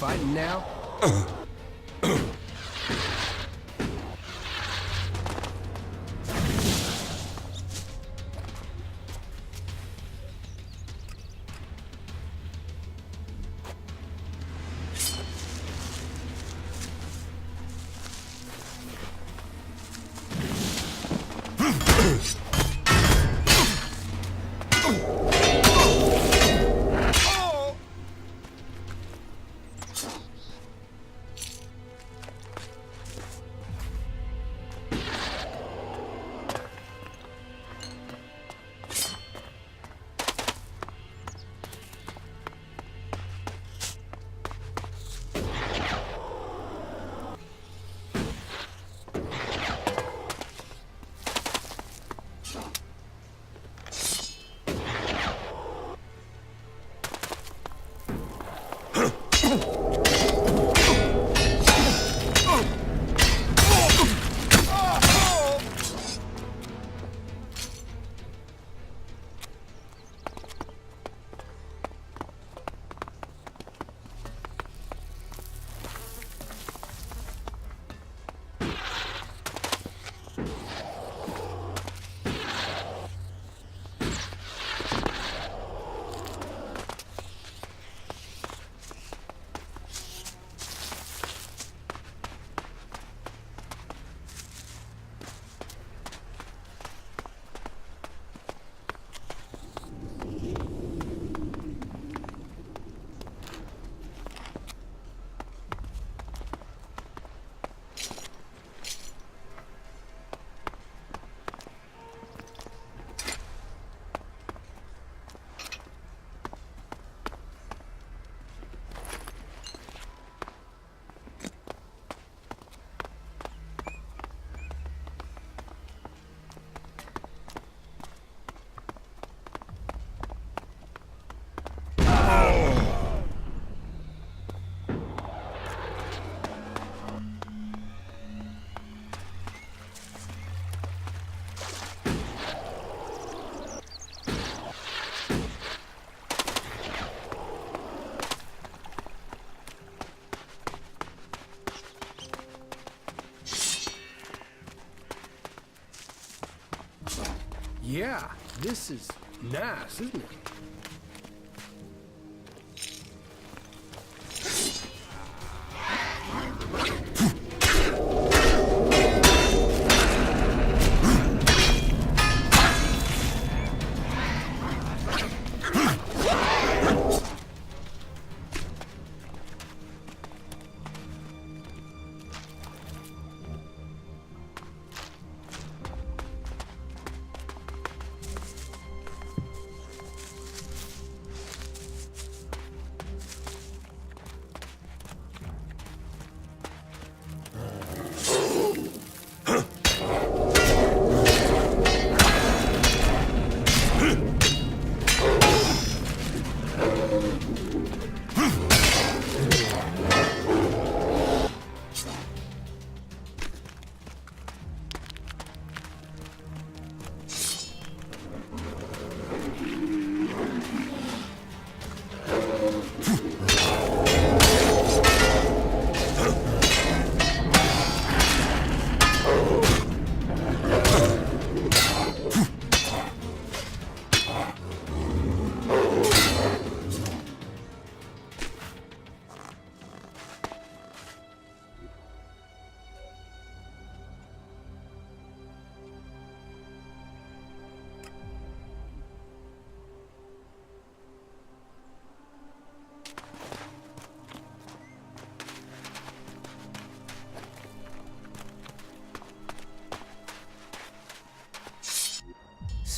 S6: fighting now? Yeah, this is nice, isn't it?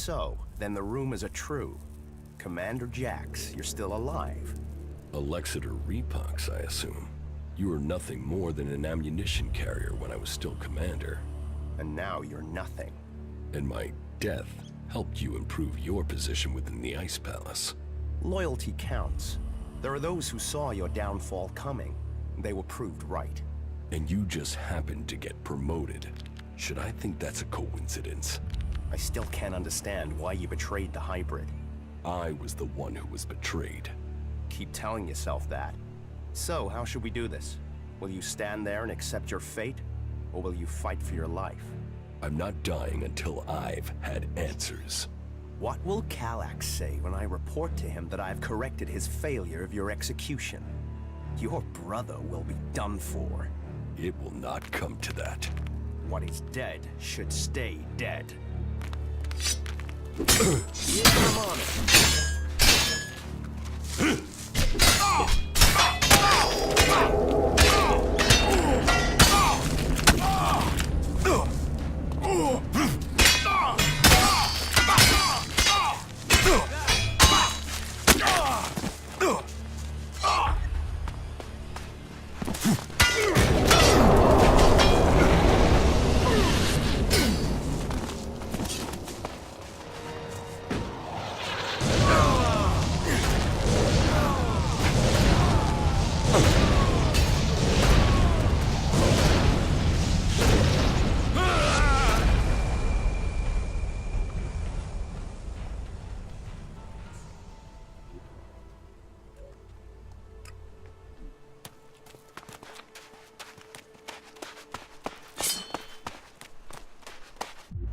S7: So, then the rumors are true. Commander Jax, you're still alive.
S4: Elexetor Ripoksa, I assume. You were nothing more than an ammunition carrier when I was still commander.
S7: And now you're nothing.
S4: And my death helped you improve your position within the Ice Palace.
S7: Loyalty counts. There are those who saw your downfall coming. They were proved right.
S4: And you just happened to get promoted. Should I think that's a coincidence?
S7: I still can't understand why you betrayed the hybrid.
S4: I was the one who was betrayed.
S7: Keep telling yourself that. So, how should we do this? Will you stand there and accept your fate? Or will you fight for your life?
S3: I'm not dying until I've had answers.
S7: What will Calax say when I report to him that I have corrected his failure of your execution? Your brother will be done for.
S3: It will not come to that.
S7: What is dead should stay dead. Yeah, I'm on it.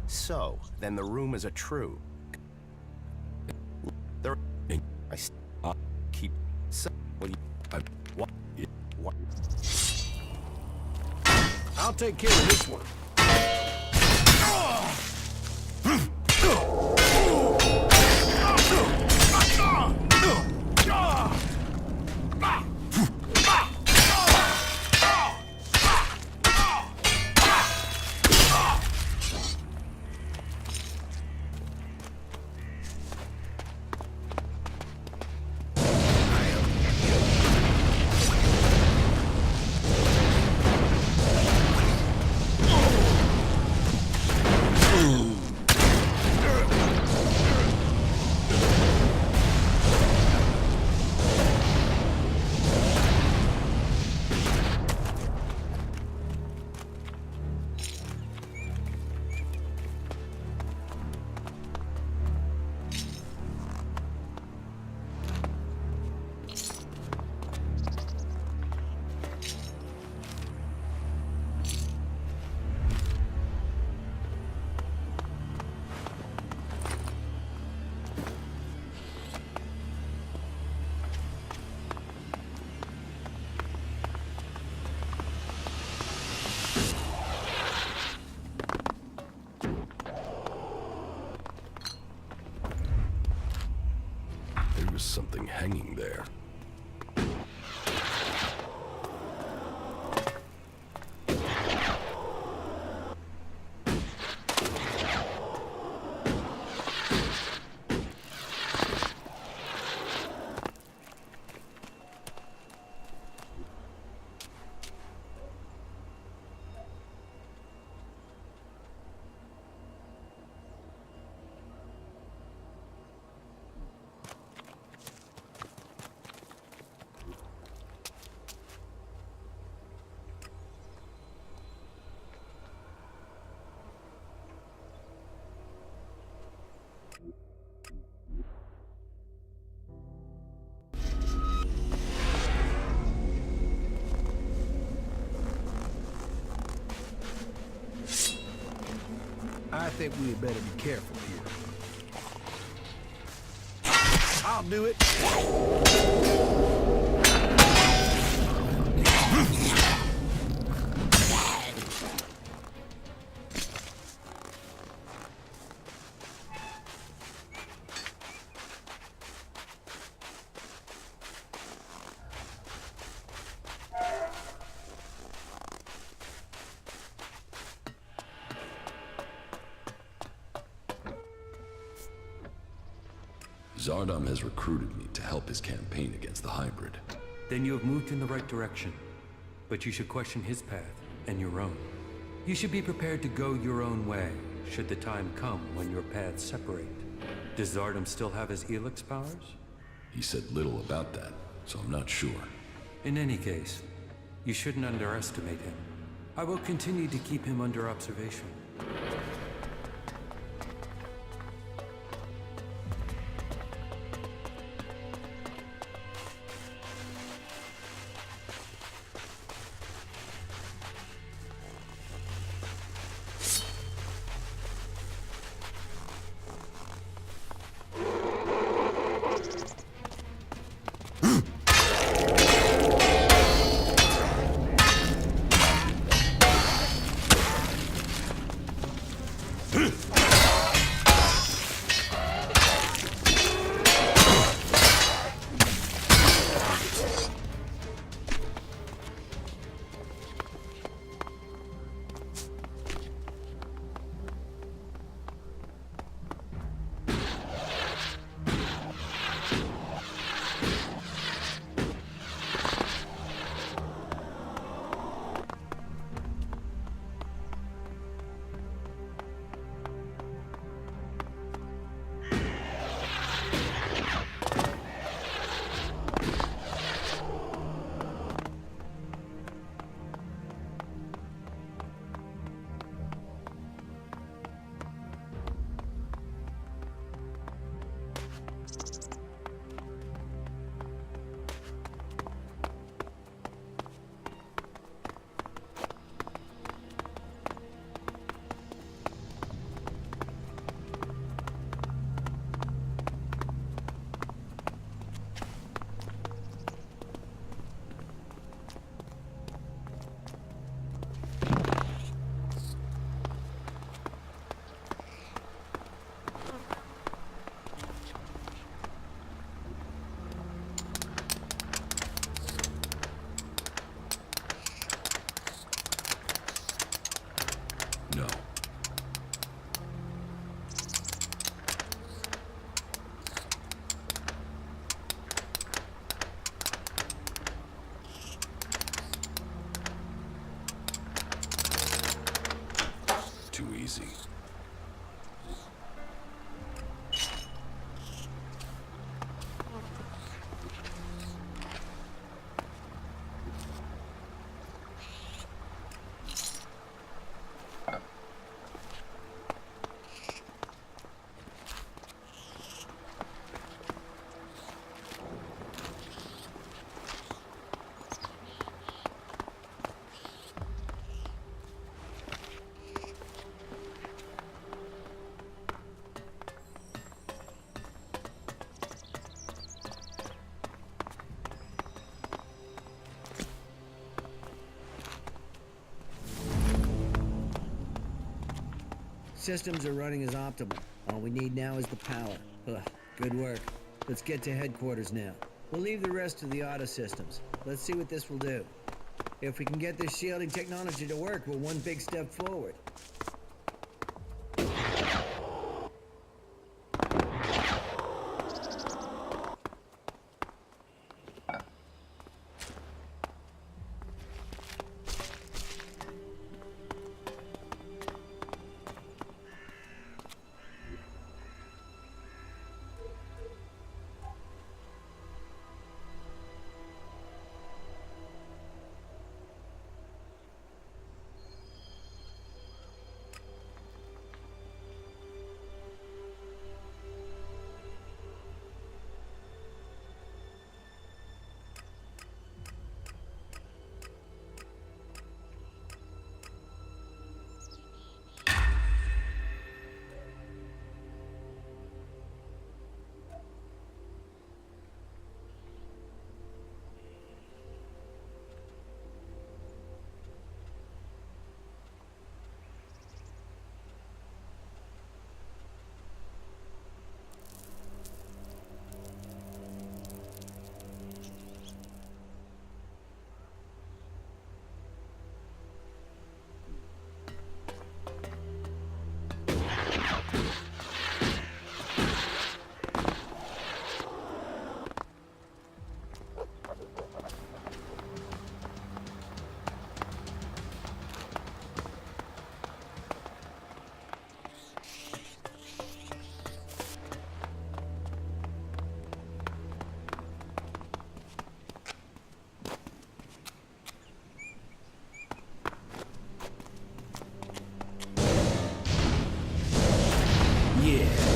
S7: So, then the rumors are true. There, I keep. So, will you? What?
S6: I'll take care of this one.
S3: Something hanging there.
S6: I think we had better be careful here. I'll do it.
S4: Zardom has recruited me to help his campaign against the hybrid.
S8: Then you have moved in the right direction. But you should question his path and your own. You should be prepared to go your own way, should the time come when your paths separate. Does Zardom still have his Elex powers?
S4: He said little about that, so I'm not sure.
S8: In any case, you shouldn't underestimate him. I will continue to keep him under observation.
S9: Systems are running as optimal. All we need now is the power. Ugh, good work. Let's get to headquarters now. We'll leave the rest to the auto systems. Let's see what this will do. If we can get this shielding technology to work, we're one big step forward.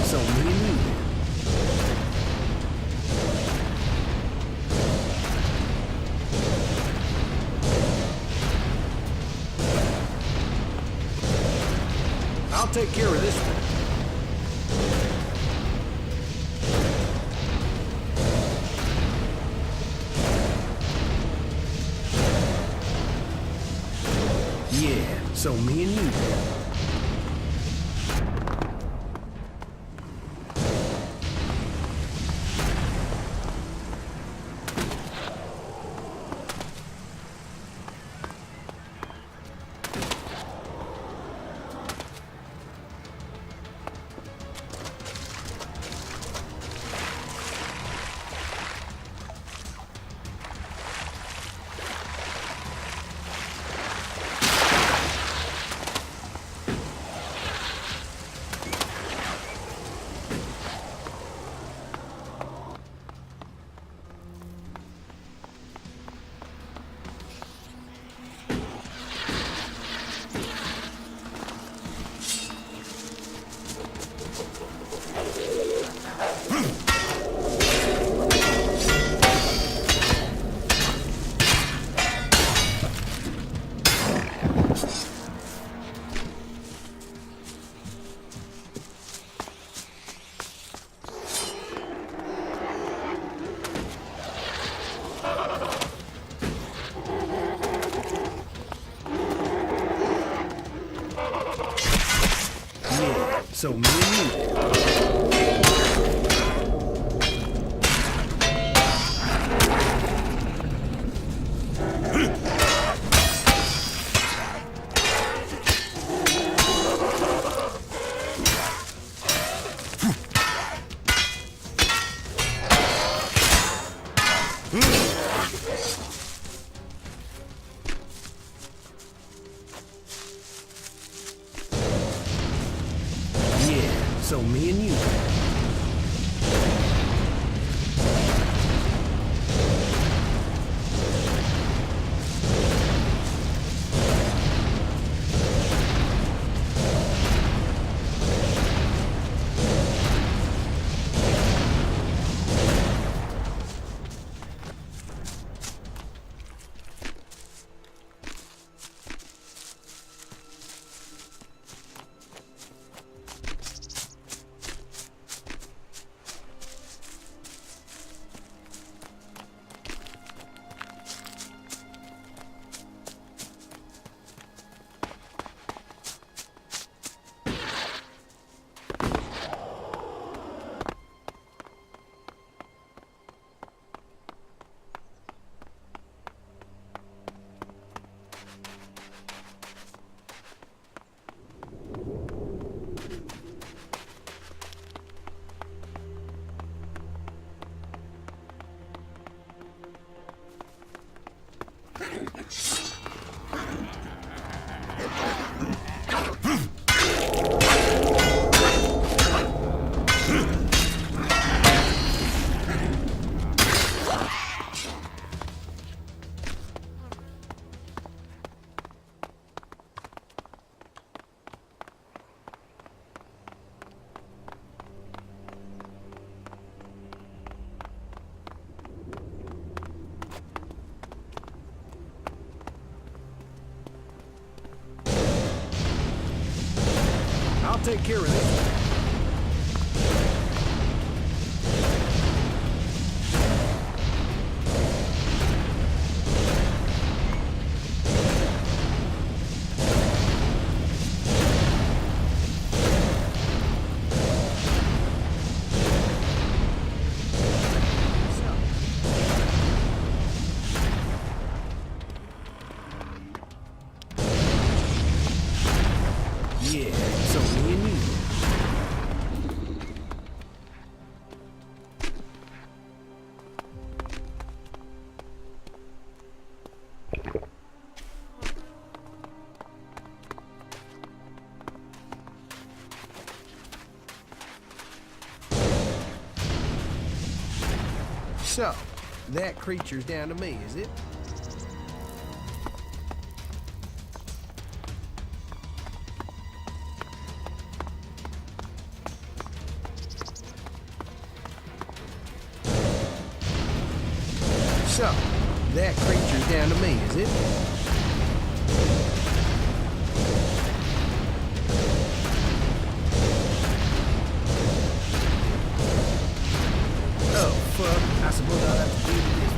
S9: So me and you. I'll take care of this one. Yeah, so me and you. So me and you. So me and you.
S6: take care of this. Yeah, so me and you. So, that creature's down to me, is it? So, that creature's down to me, is it? Oh, fuck. I suppose I'll have to deal with this.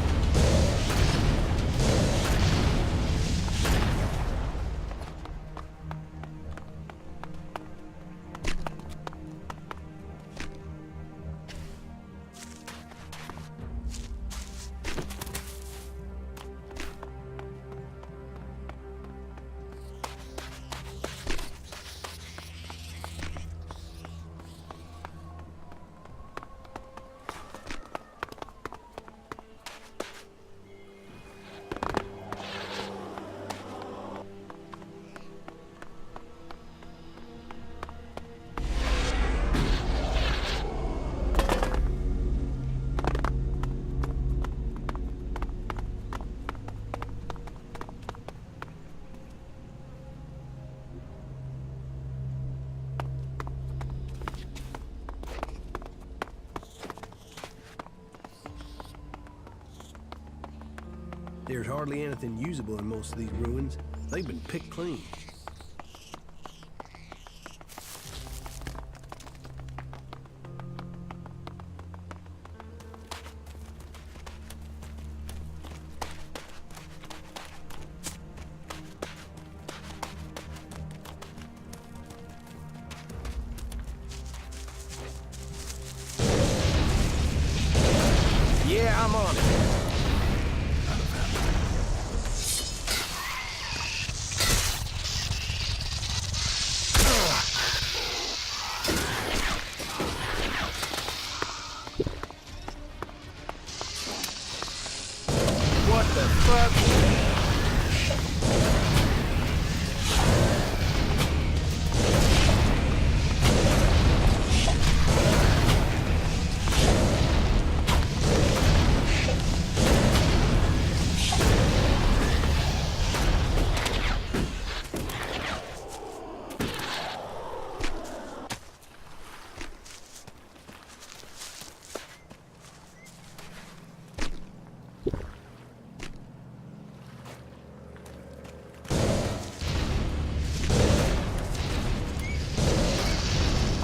S6: There's hardly anything usable in most of these ruins. They've been picked clean. Yeah, I'm on it. What the fuck?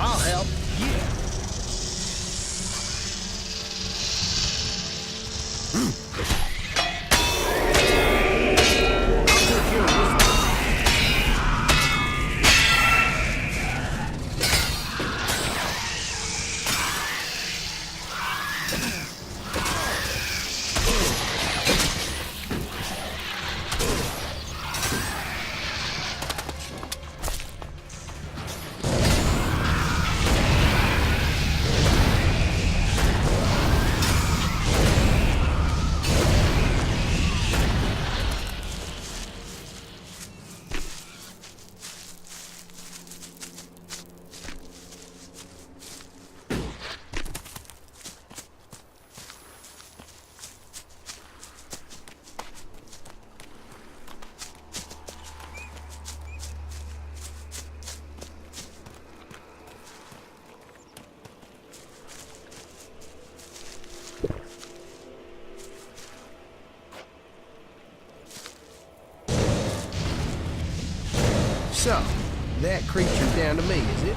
S6: I'll help. Yeah. I'll take care of this. So, that creature's down to me, is it?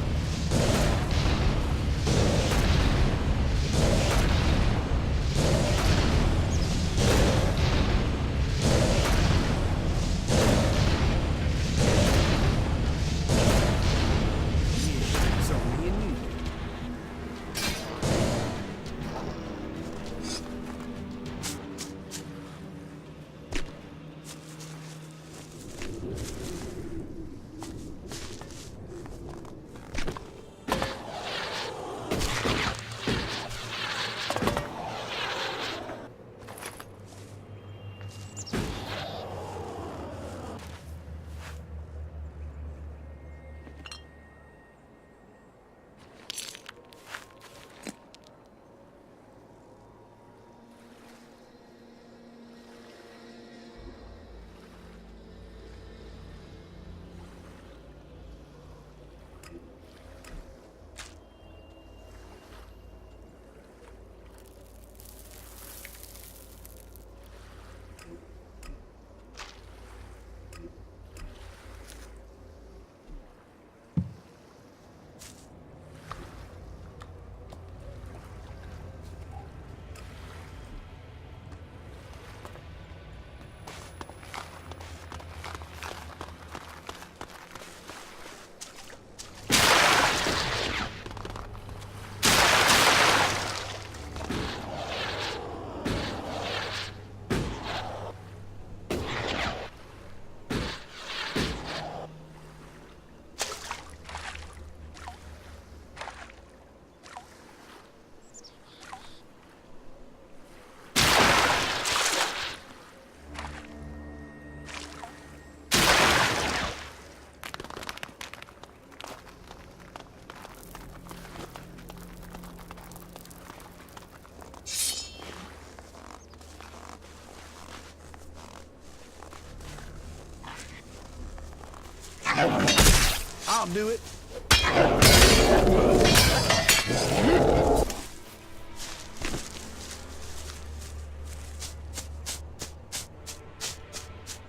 S6: I'll do it.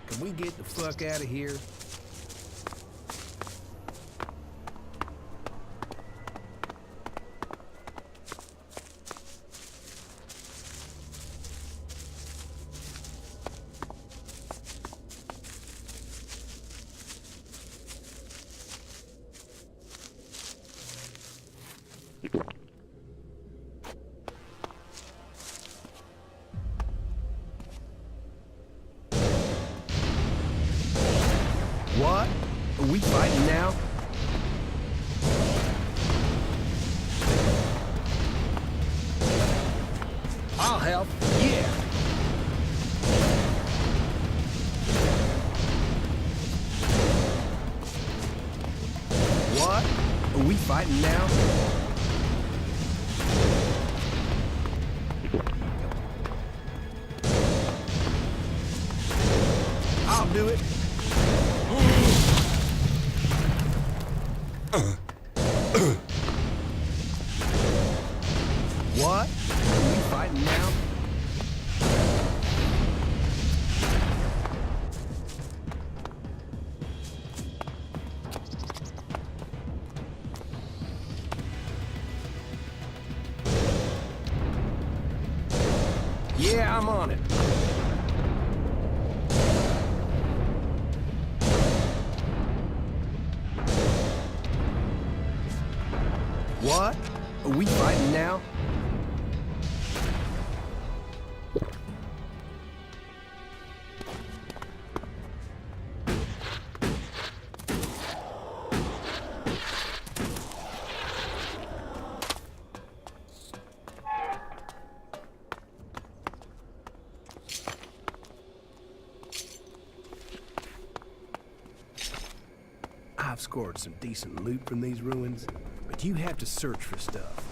S6: Can we get the fuck out of here? What? Are we fighting now? I'll help. Yeah. What? Are we fighting now? I'll do it. What? Are we fighting now? Yeah, I'm on it. What? Are we fighting now? I've scored some decent loot from these ruins, but you have to search for stuff.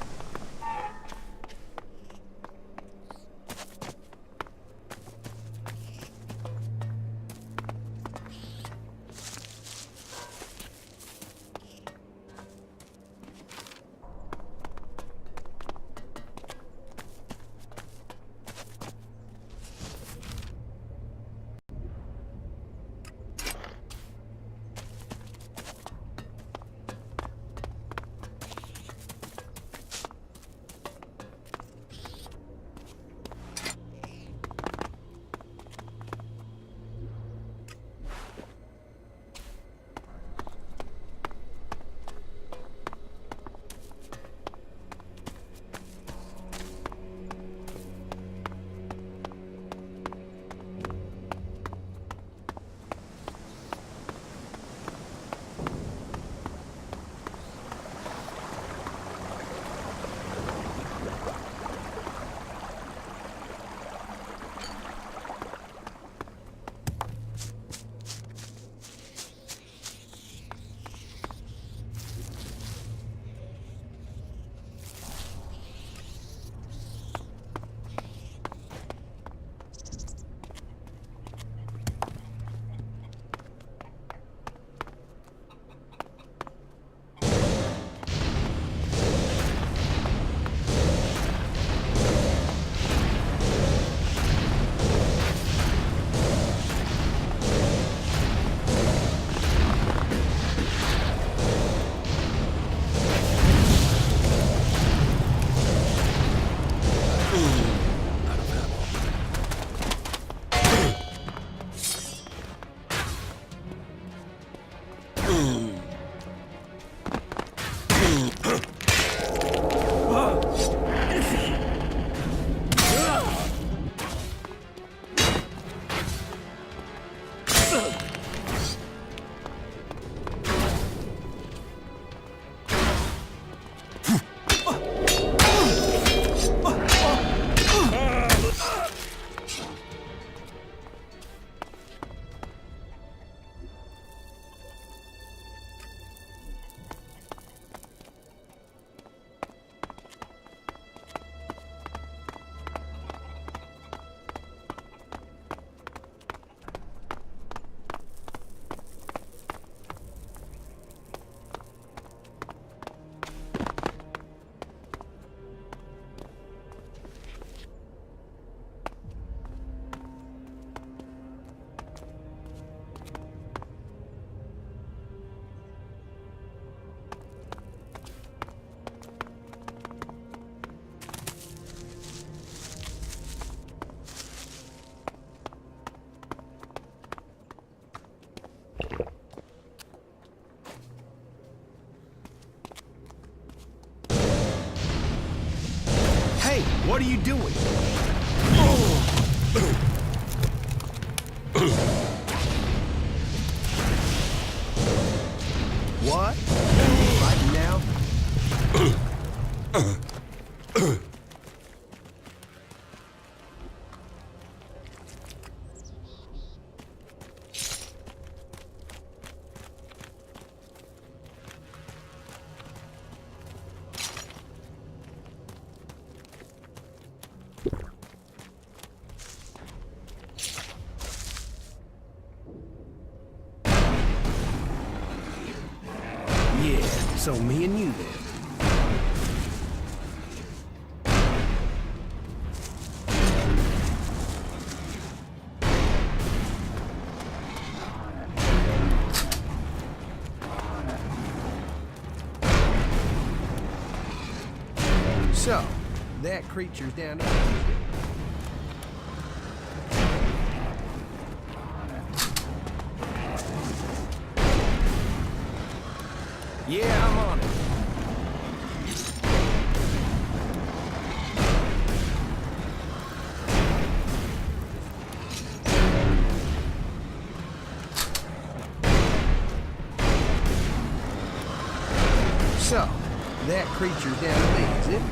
S6: What are you doing? What? Fighting now? Yeah, so me and you then. So, that creature's down there. Yeah, I'm on it. So, that creature's down to me, is it?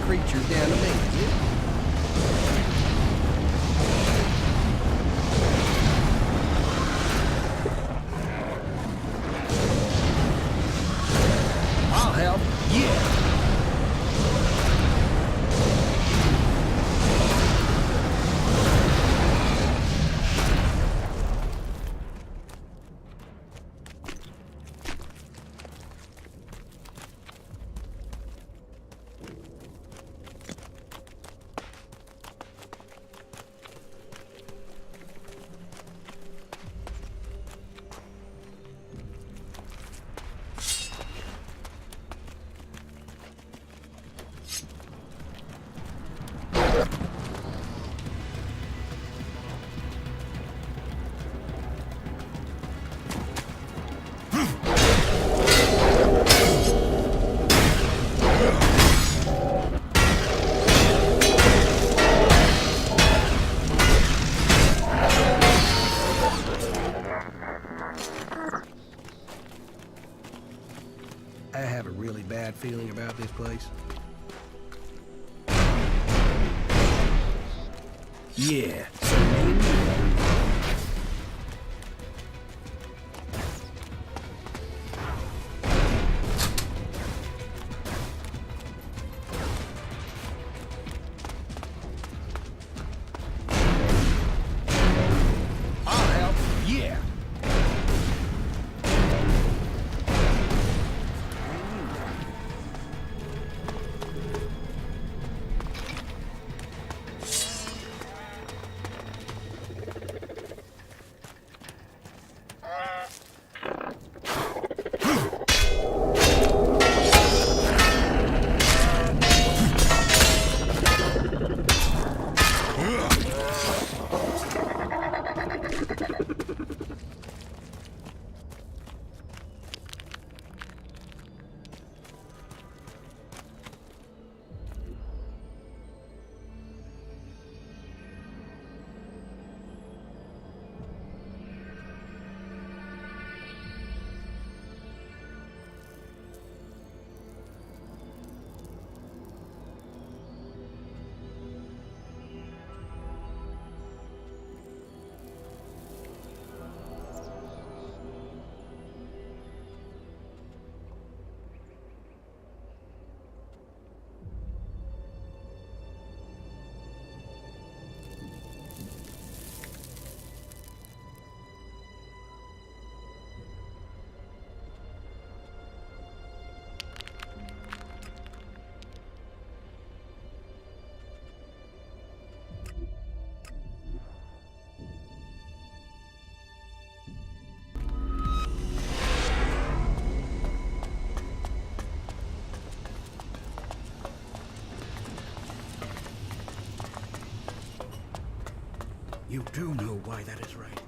S6: Creature's down to me, is it? I'll help. Yeah. I have a really bad feeling about this place. Yeah, so me and you. I'll help. Yeah. You do know why that is right.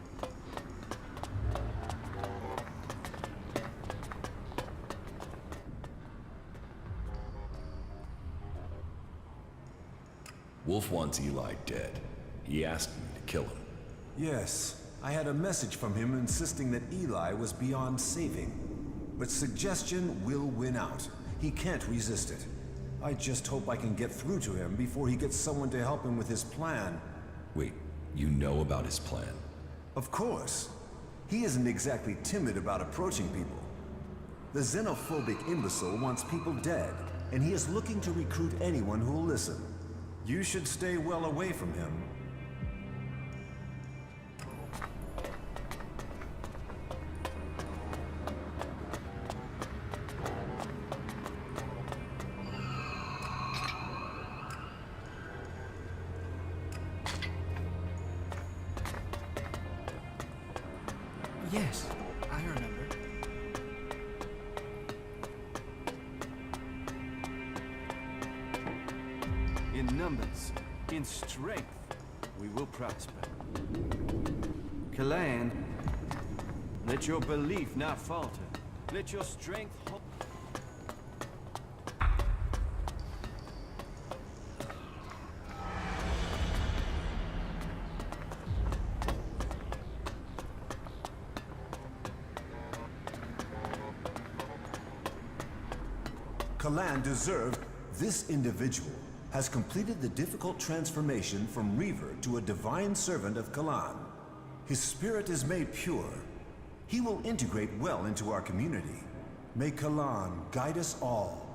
S4: Wolf wants Eli dead. He asked me to kill him.
S10: Yes, I had a message from him insisting that Eli was beyond saving. But suggestion will win out. He can't resist it. I just hope I can get through to him before he gets someone to help him with his plan.
S4: Wait, you know about his plan?
S10: Of course. He isn't exactly timid about approaching people. The xenophobic imbecile wants people dead, and he is looking to recruit anyone who'll listen. You should stay well away from him.
S11: Yes, I remember.
S12: In numbers, in strength, we will prosper. Kalan, let your belief not falter. Let your strength hold.
S10: Kalan deserved. This individual has completed the difficult transformation from Reaver to a divine servant of Kalan. His spirit is made pure. He will integrate well into our community. May Kalan guide us all.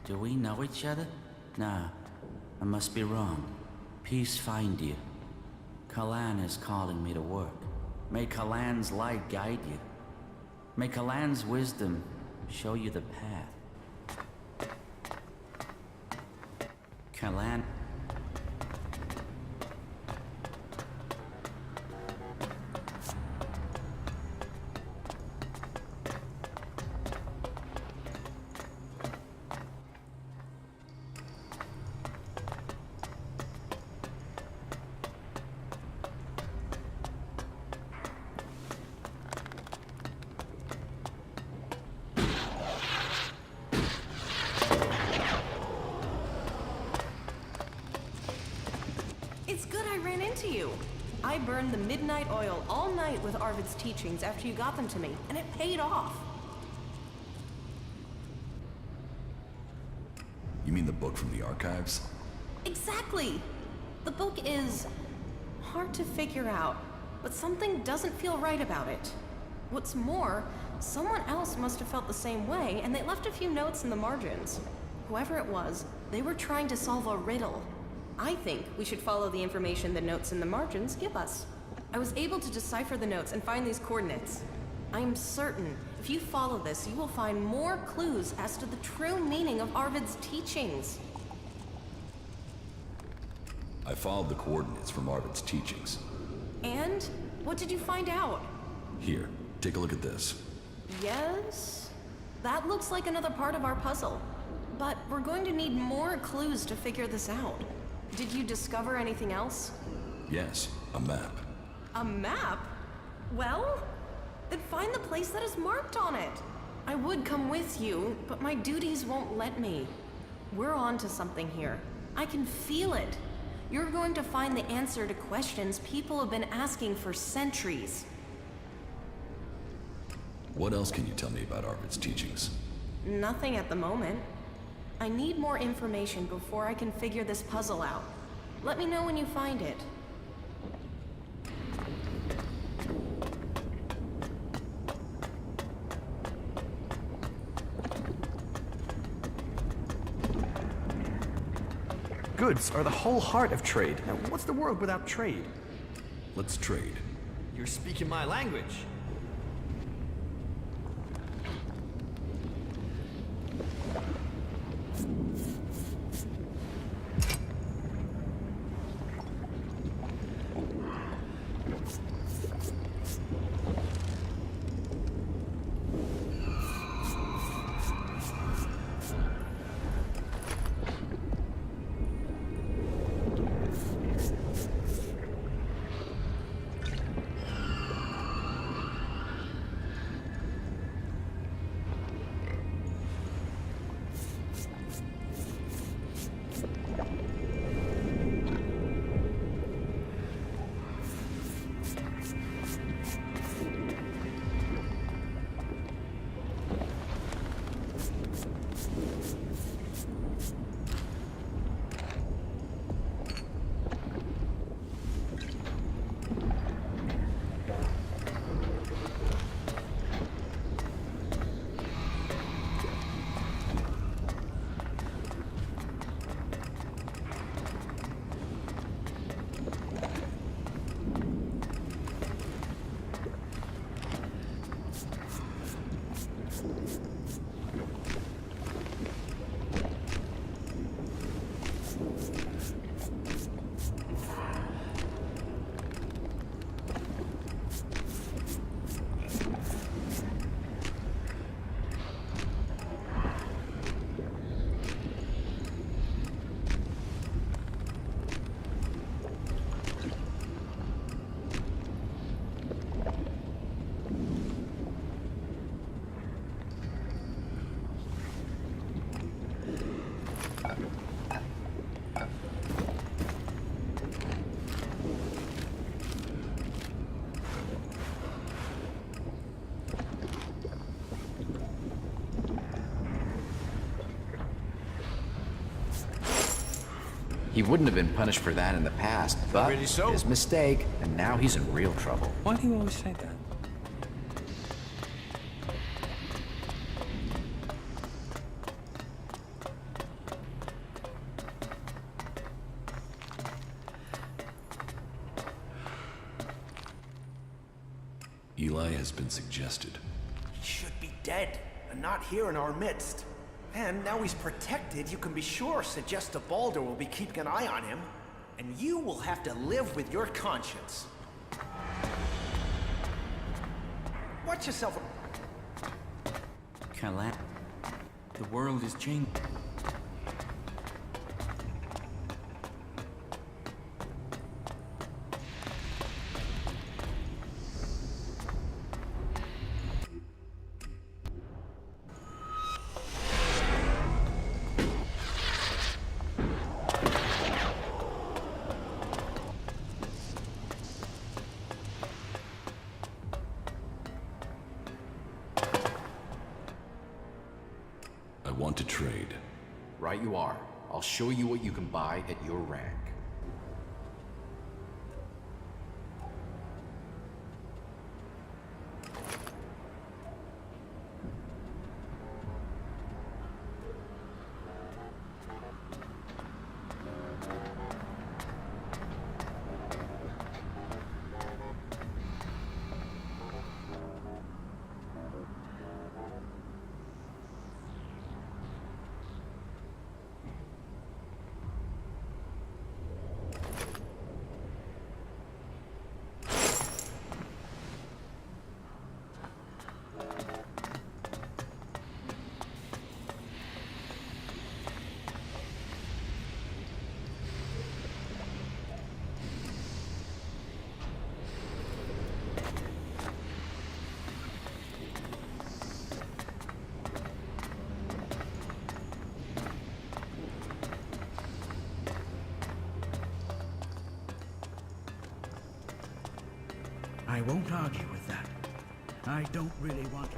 S13: Do we know each other? Nah, I must be wrong. Peace find you. Kalan is calling me to work. May Kalan's light guide you. May Kalan's wisdom show you the path. Kalan.
S14: It's good I ran into you. I burned the midnight oil all night with Arvid's teachings after you got them to me, and it paid off.
S4: You mean the book from the archives?
S14: Exactly! The book is hard to figure out, but something doesn't feel right about it. What's more, someone else must have felt the same way, and they left a few notes in the margins. Whoever it was, they were trying to solve a riddle. I think we should follow the information the notes in the margins give us. I was able to decipher the notes and find these coordinates. I am certain if you follow this, you will find more clues as to the true meaning of Arvid's teachings.
S4: I followed the coordinates from Arvid's teachings.
S14: And? What did you find out?
S4: Here, take a look at this.
S14: Yes? That looks like another part of our puzzle. But we're going to need more clues to figure this out. Did you discover anything else?
S4: Yes, a map.
S14: A map? Well, then find the place that is marked on it. I would come with you, but my duties won't let me. We're on to something here. I can feel it. You're going to find the answer to questions people have been asking for centuries.
S4: What else can you tell me about Arvid's teachings?
S14: Nothing at the moment. I need more information before I can figure this puzzle out. Let me know when you find it.
S7: Goods are the whole heart of trade. Now, what's the world without trade?
S4: Let's trade.
S11: You're speaking my language. He wouldn't have been punished for that in the past, but
S12: Really so?
S11: his mistake, and now he's in real trouble.
S8: Why do you always say that?
S4: Eli has been suggested.
S7: He should be dead, and not here in our midst. And now he's protected, you can be sure Segesta Balder will be keeping an eye on him. And you will have to live with your conscience. Watch yourself.
S13: Kalan, the world is changing.
S4: I want to trade.
S11: Right you are. I'll show you what you can buy at your rank.
S15: I won't argue with that. I don't really want to.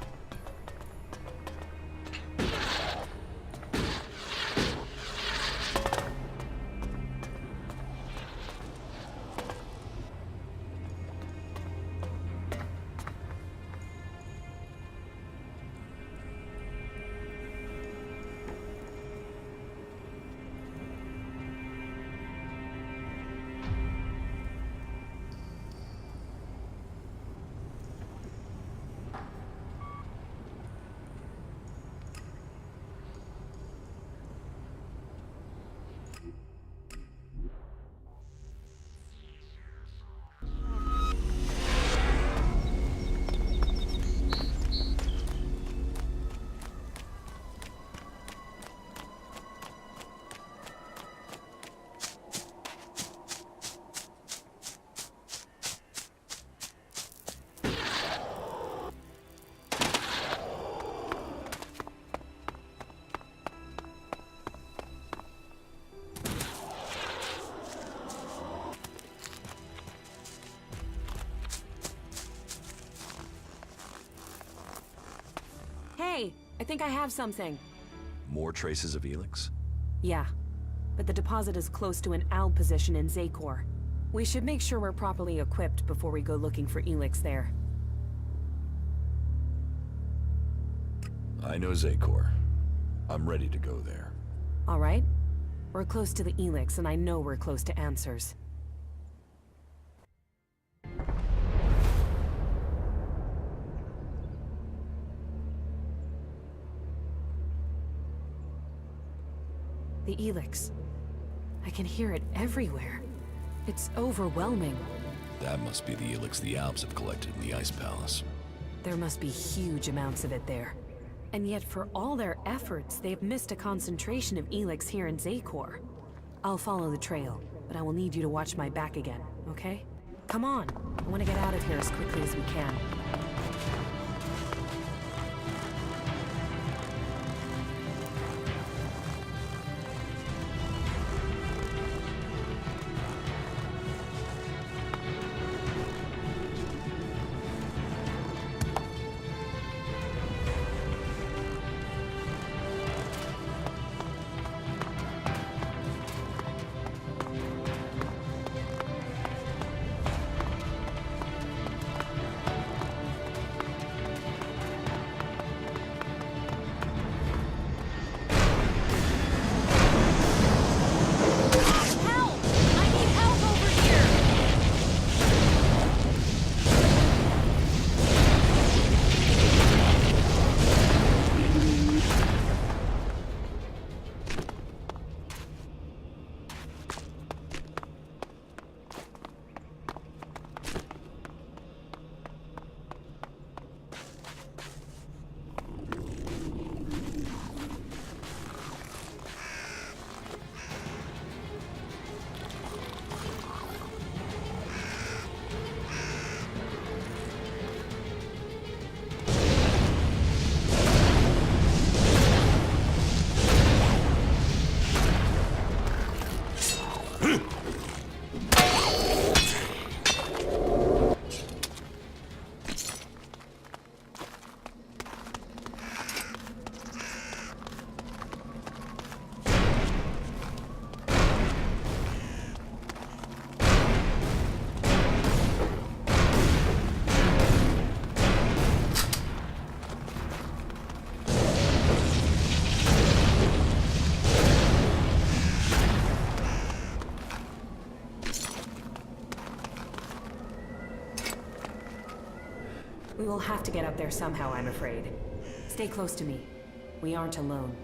S16: Hey, I think I have something.
S4: More traces of Elex?
S16: Yeah, but the deposit is close to an alb position in Zakor. We should make sure we're properly equipped before we go looking for Elex there.
S4: I know Zakor. I'm ready to go there.
S16: All right. We're close to the Elex, and I know we're close to answers. The Elex. I can hear it everywhere. It's overwhelming.
S4: That must be the Elex the Alps have collected in the Ice Palace.
S16: There must be huge amounts of it there. And yet for all their efforts, they've missed a concentration of Elex here in Zakor. I'll follow the trail, but I will need you to watch my back again, okay? Come on, I want to get out of here as quickly as we can. will have to get up there somehow, I'm afraid. Stay close to me. We aren't alone.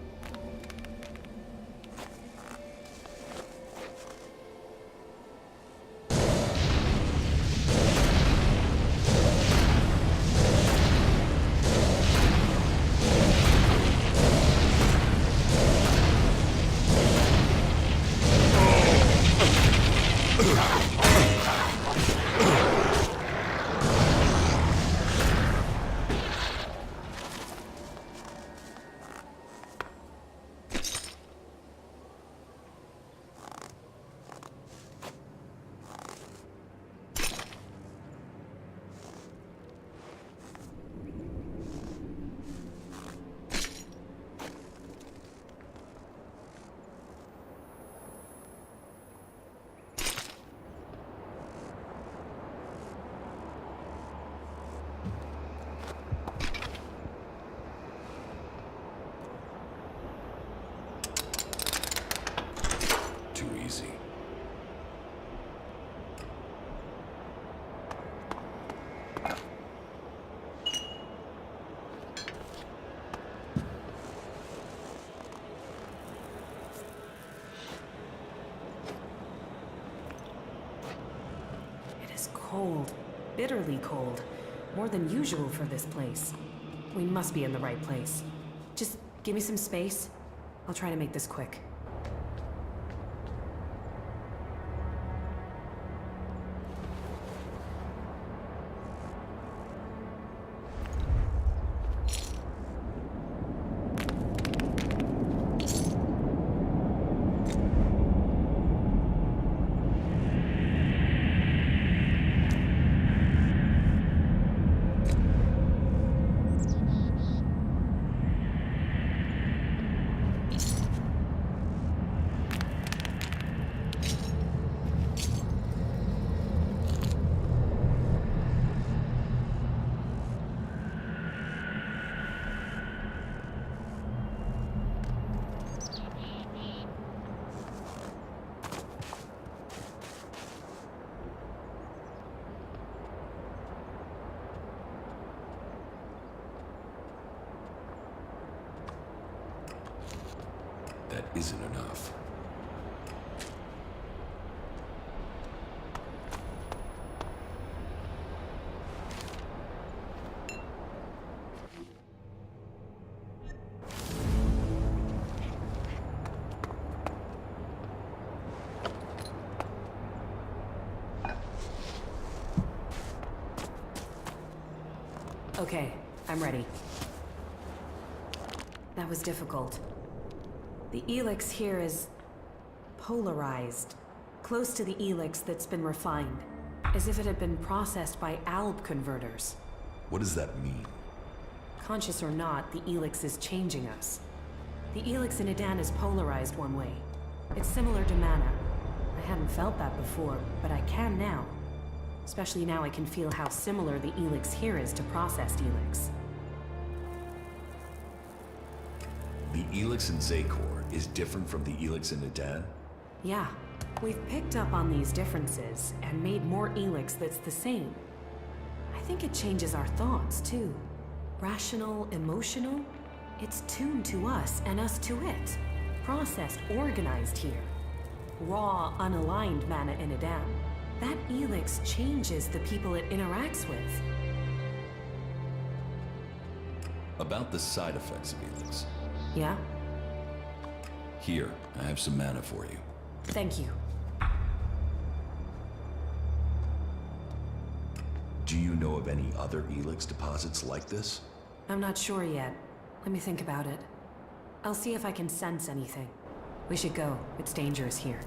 S16: Cold. Bitterly cold. More than usual for this place. We must be in the right place. Just give me some space. I'll try to make this quick.
S4: That isn't enough.
S16: Okay, I'm ready. That was difficult. The Elex here is polarized, close to the Elex that's been refined, as if it had been processed by alb converters.
S4: What does that mean?
S16: Conscious or not, the Elex is changing us. The Elex in Adan is polarized one way. It's similar to mana. I hadn't felt that before, but I can now. Especially now I can feel how similar the Elex here is to processed Elex.
S4: The Elex in Zakor is different from the Elex in Adan?
S16: Yeah, we've picked up on these differences and made more Elex that's the same. I think it changes our thoughts, too. Rational, emotional? It's tuned to us and us to it. Processed, organized here. Raw, unaligned mana in Adan. That Elex changes the people it interacts with.
S4: About the side effects of Elex.
S16: Yeah?
S4: Here, I have some mana for you.
S16: Thank you.
S4: Do you know of any other Elex deposits like this?
S16: I'm not sure yet. Let me think about it. I'll see if I can sense anything. We should go. It's dangerous here.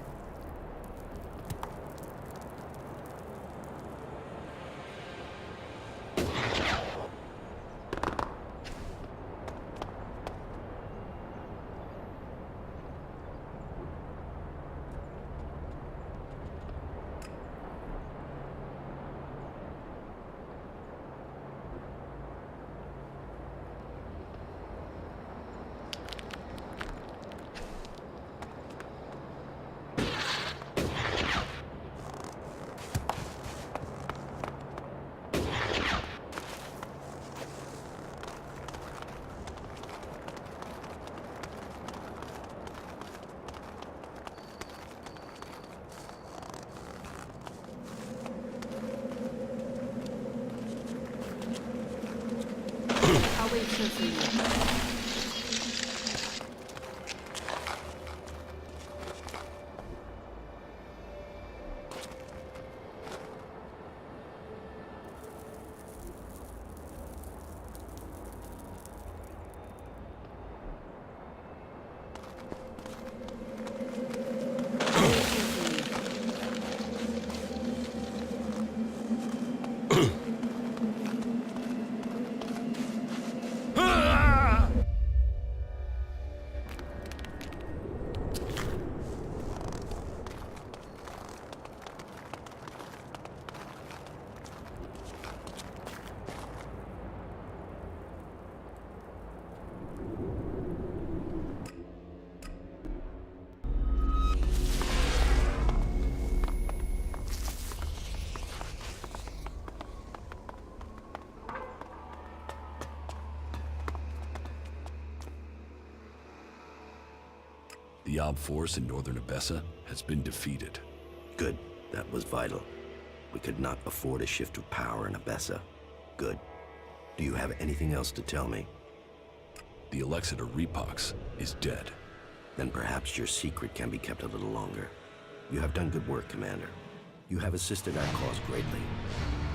S16: I'll wait here for you.
S4: The Ob force in northern Abessa has been defeated.
S3: Good. That was vital. We could not afford a shift of power in Abessa. Good. Do you have anything else to tell me?
S4: The Elexetor Ripoksa is dead.
S3: Then perhaps your secret can be kept a little longer. You have done good work, Commander. You have assisted our cause greatly.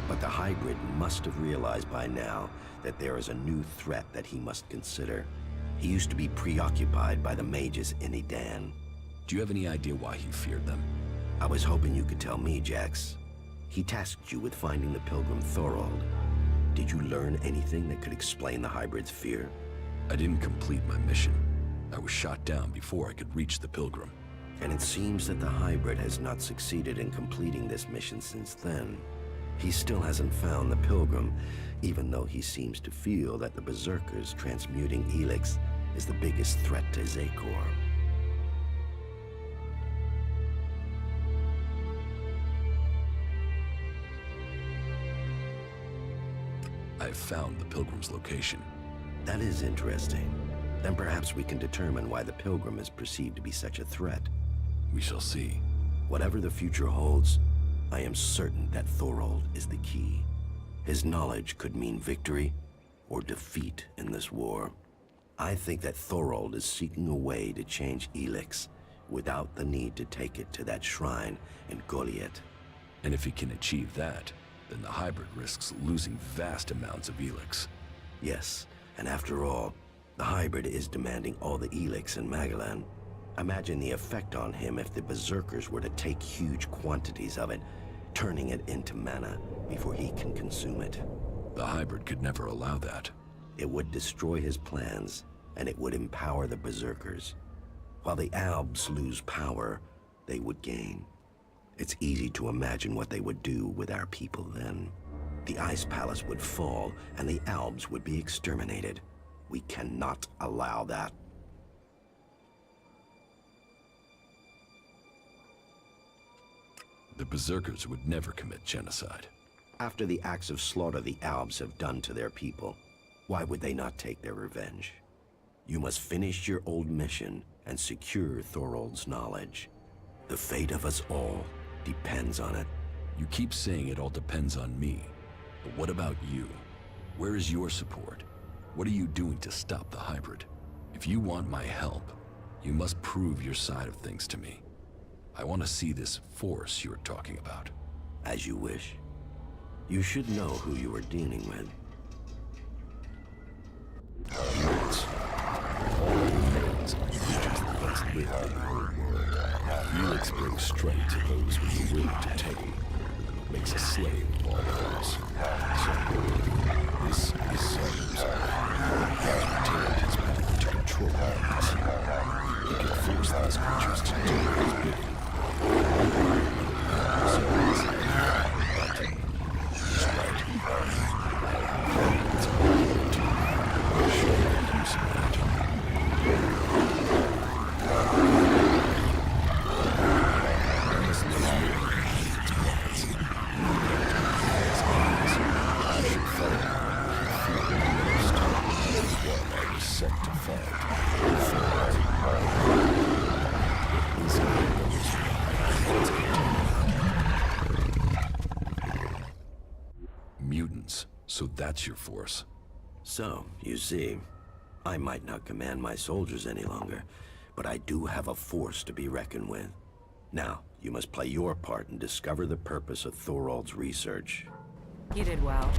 S3: But the hybrid must have realized by now that there is a new threat that he must consider. He used to be preoccupied by the mages in Edan.
S4: Do you have any idea why he feared them?
S3: I was hoping you could tell me, Jax. He tasked you with finding the pilgrim Thorold. Did you learn anything that could explain the hybrid's fear?
S4: I didn't complete my mission. I was shot down before I could reach the pilgrim.
S3: And it seems that the hybrid has not succeeded in completing this mission since then. He still hasn't found the pilgrim, even though he seems to feel that the berserkers transmuting Elex is the biggest threat to Zakor.
S4: I've found the pilgrim's location.
S3: That is interesting. Then perhaps we can determine why the pilgrim is perceived to be such a threat.
S4: We shall see.
S3: Whatever the future holds, I am certain that Thorold is the key. His knowledge could mean victory or defeat in this war. I think that Thorold is seeking a way to change Elex without the need to take it to that shrine in Goliath.
S4: And if he can achieve that, then the hybrid risks losing vast amounts of Elex.
S3: Yes, and after all, the hybrid is demanding all the Elex in Magalan. Imagine the effect on him if the berserkers were to take huge quantities of it, turning it into mana before he can consume it.
S4: The hybrid could never allow that.
S3: It would destroy his plans, and it would empower the berserkers. While the Albs lose power, they would gain. It's easy to imagine what they would do with our people then. The Ice Palace would fall, and the Albs would be exterminated. We cannot allow that.
S4: The berserkers would never commit genocide.
S3: After the acts of slaughter the Albs have done to their people, why would they not take their revenge? You must finish your old mission and secure Thorold's knowledge. The fate of us all depends on it.
S4: You keep saying it all depends on me. But what about you? Where is your support? What are you doing to stop the hybrid? If you want my help, you must prove your side of things to me. I want to see this force you're talking about.
S3: As you wish. You should know who you are dealing with.
S4: Humans. All humans and creatures that once lived in the old world. Elex brings strength to those with the will to tame. Makes a slave of all others. So, this is Zardom's army. He has retained his power to control humans. He can force these creatures to do his bidding. Mutants, so that's your force.
S3: So, you see, I might not command my soldiers any longer, but I do have a force to be reckoned with. Now, you must play your part and discover the purpose of Thorald's research.
S16: You did well.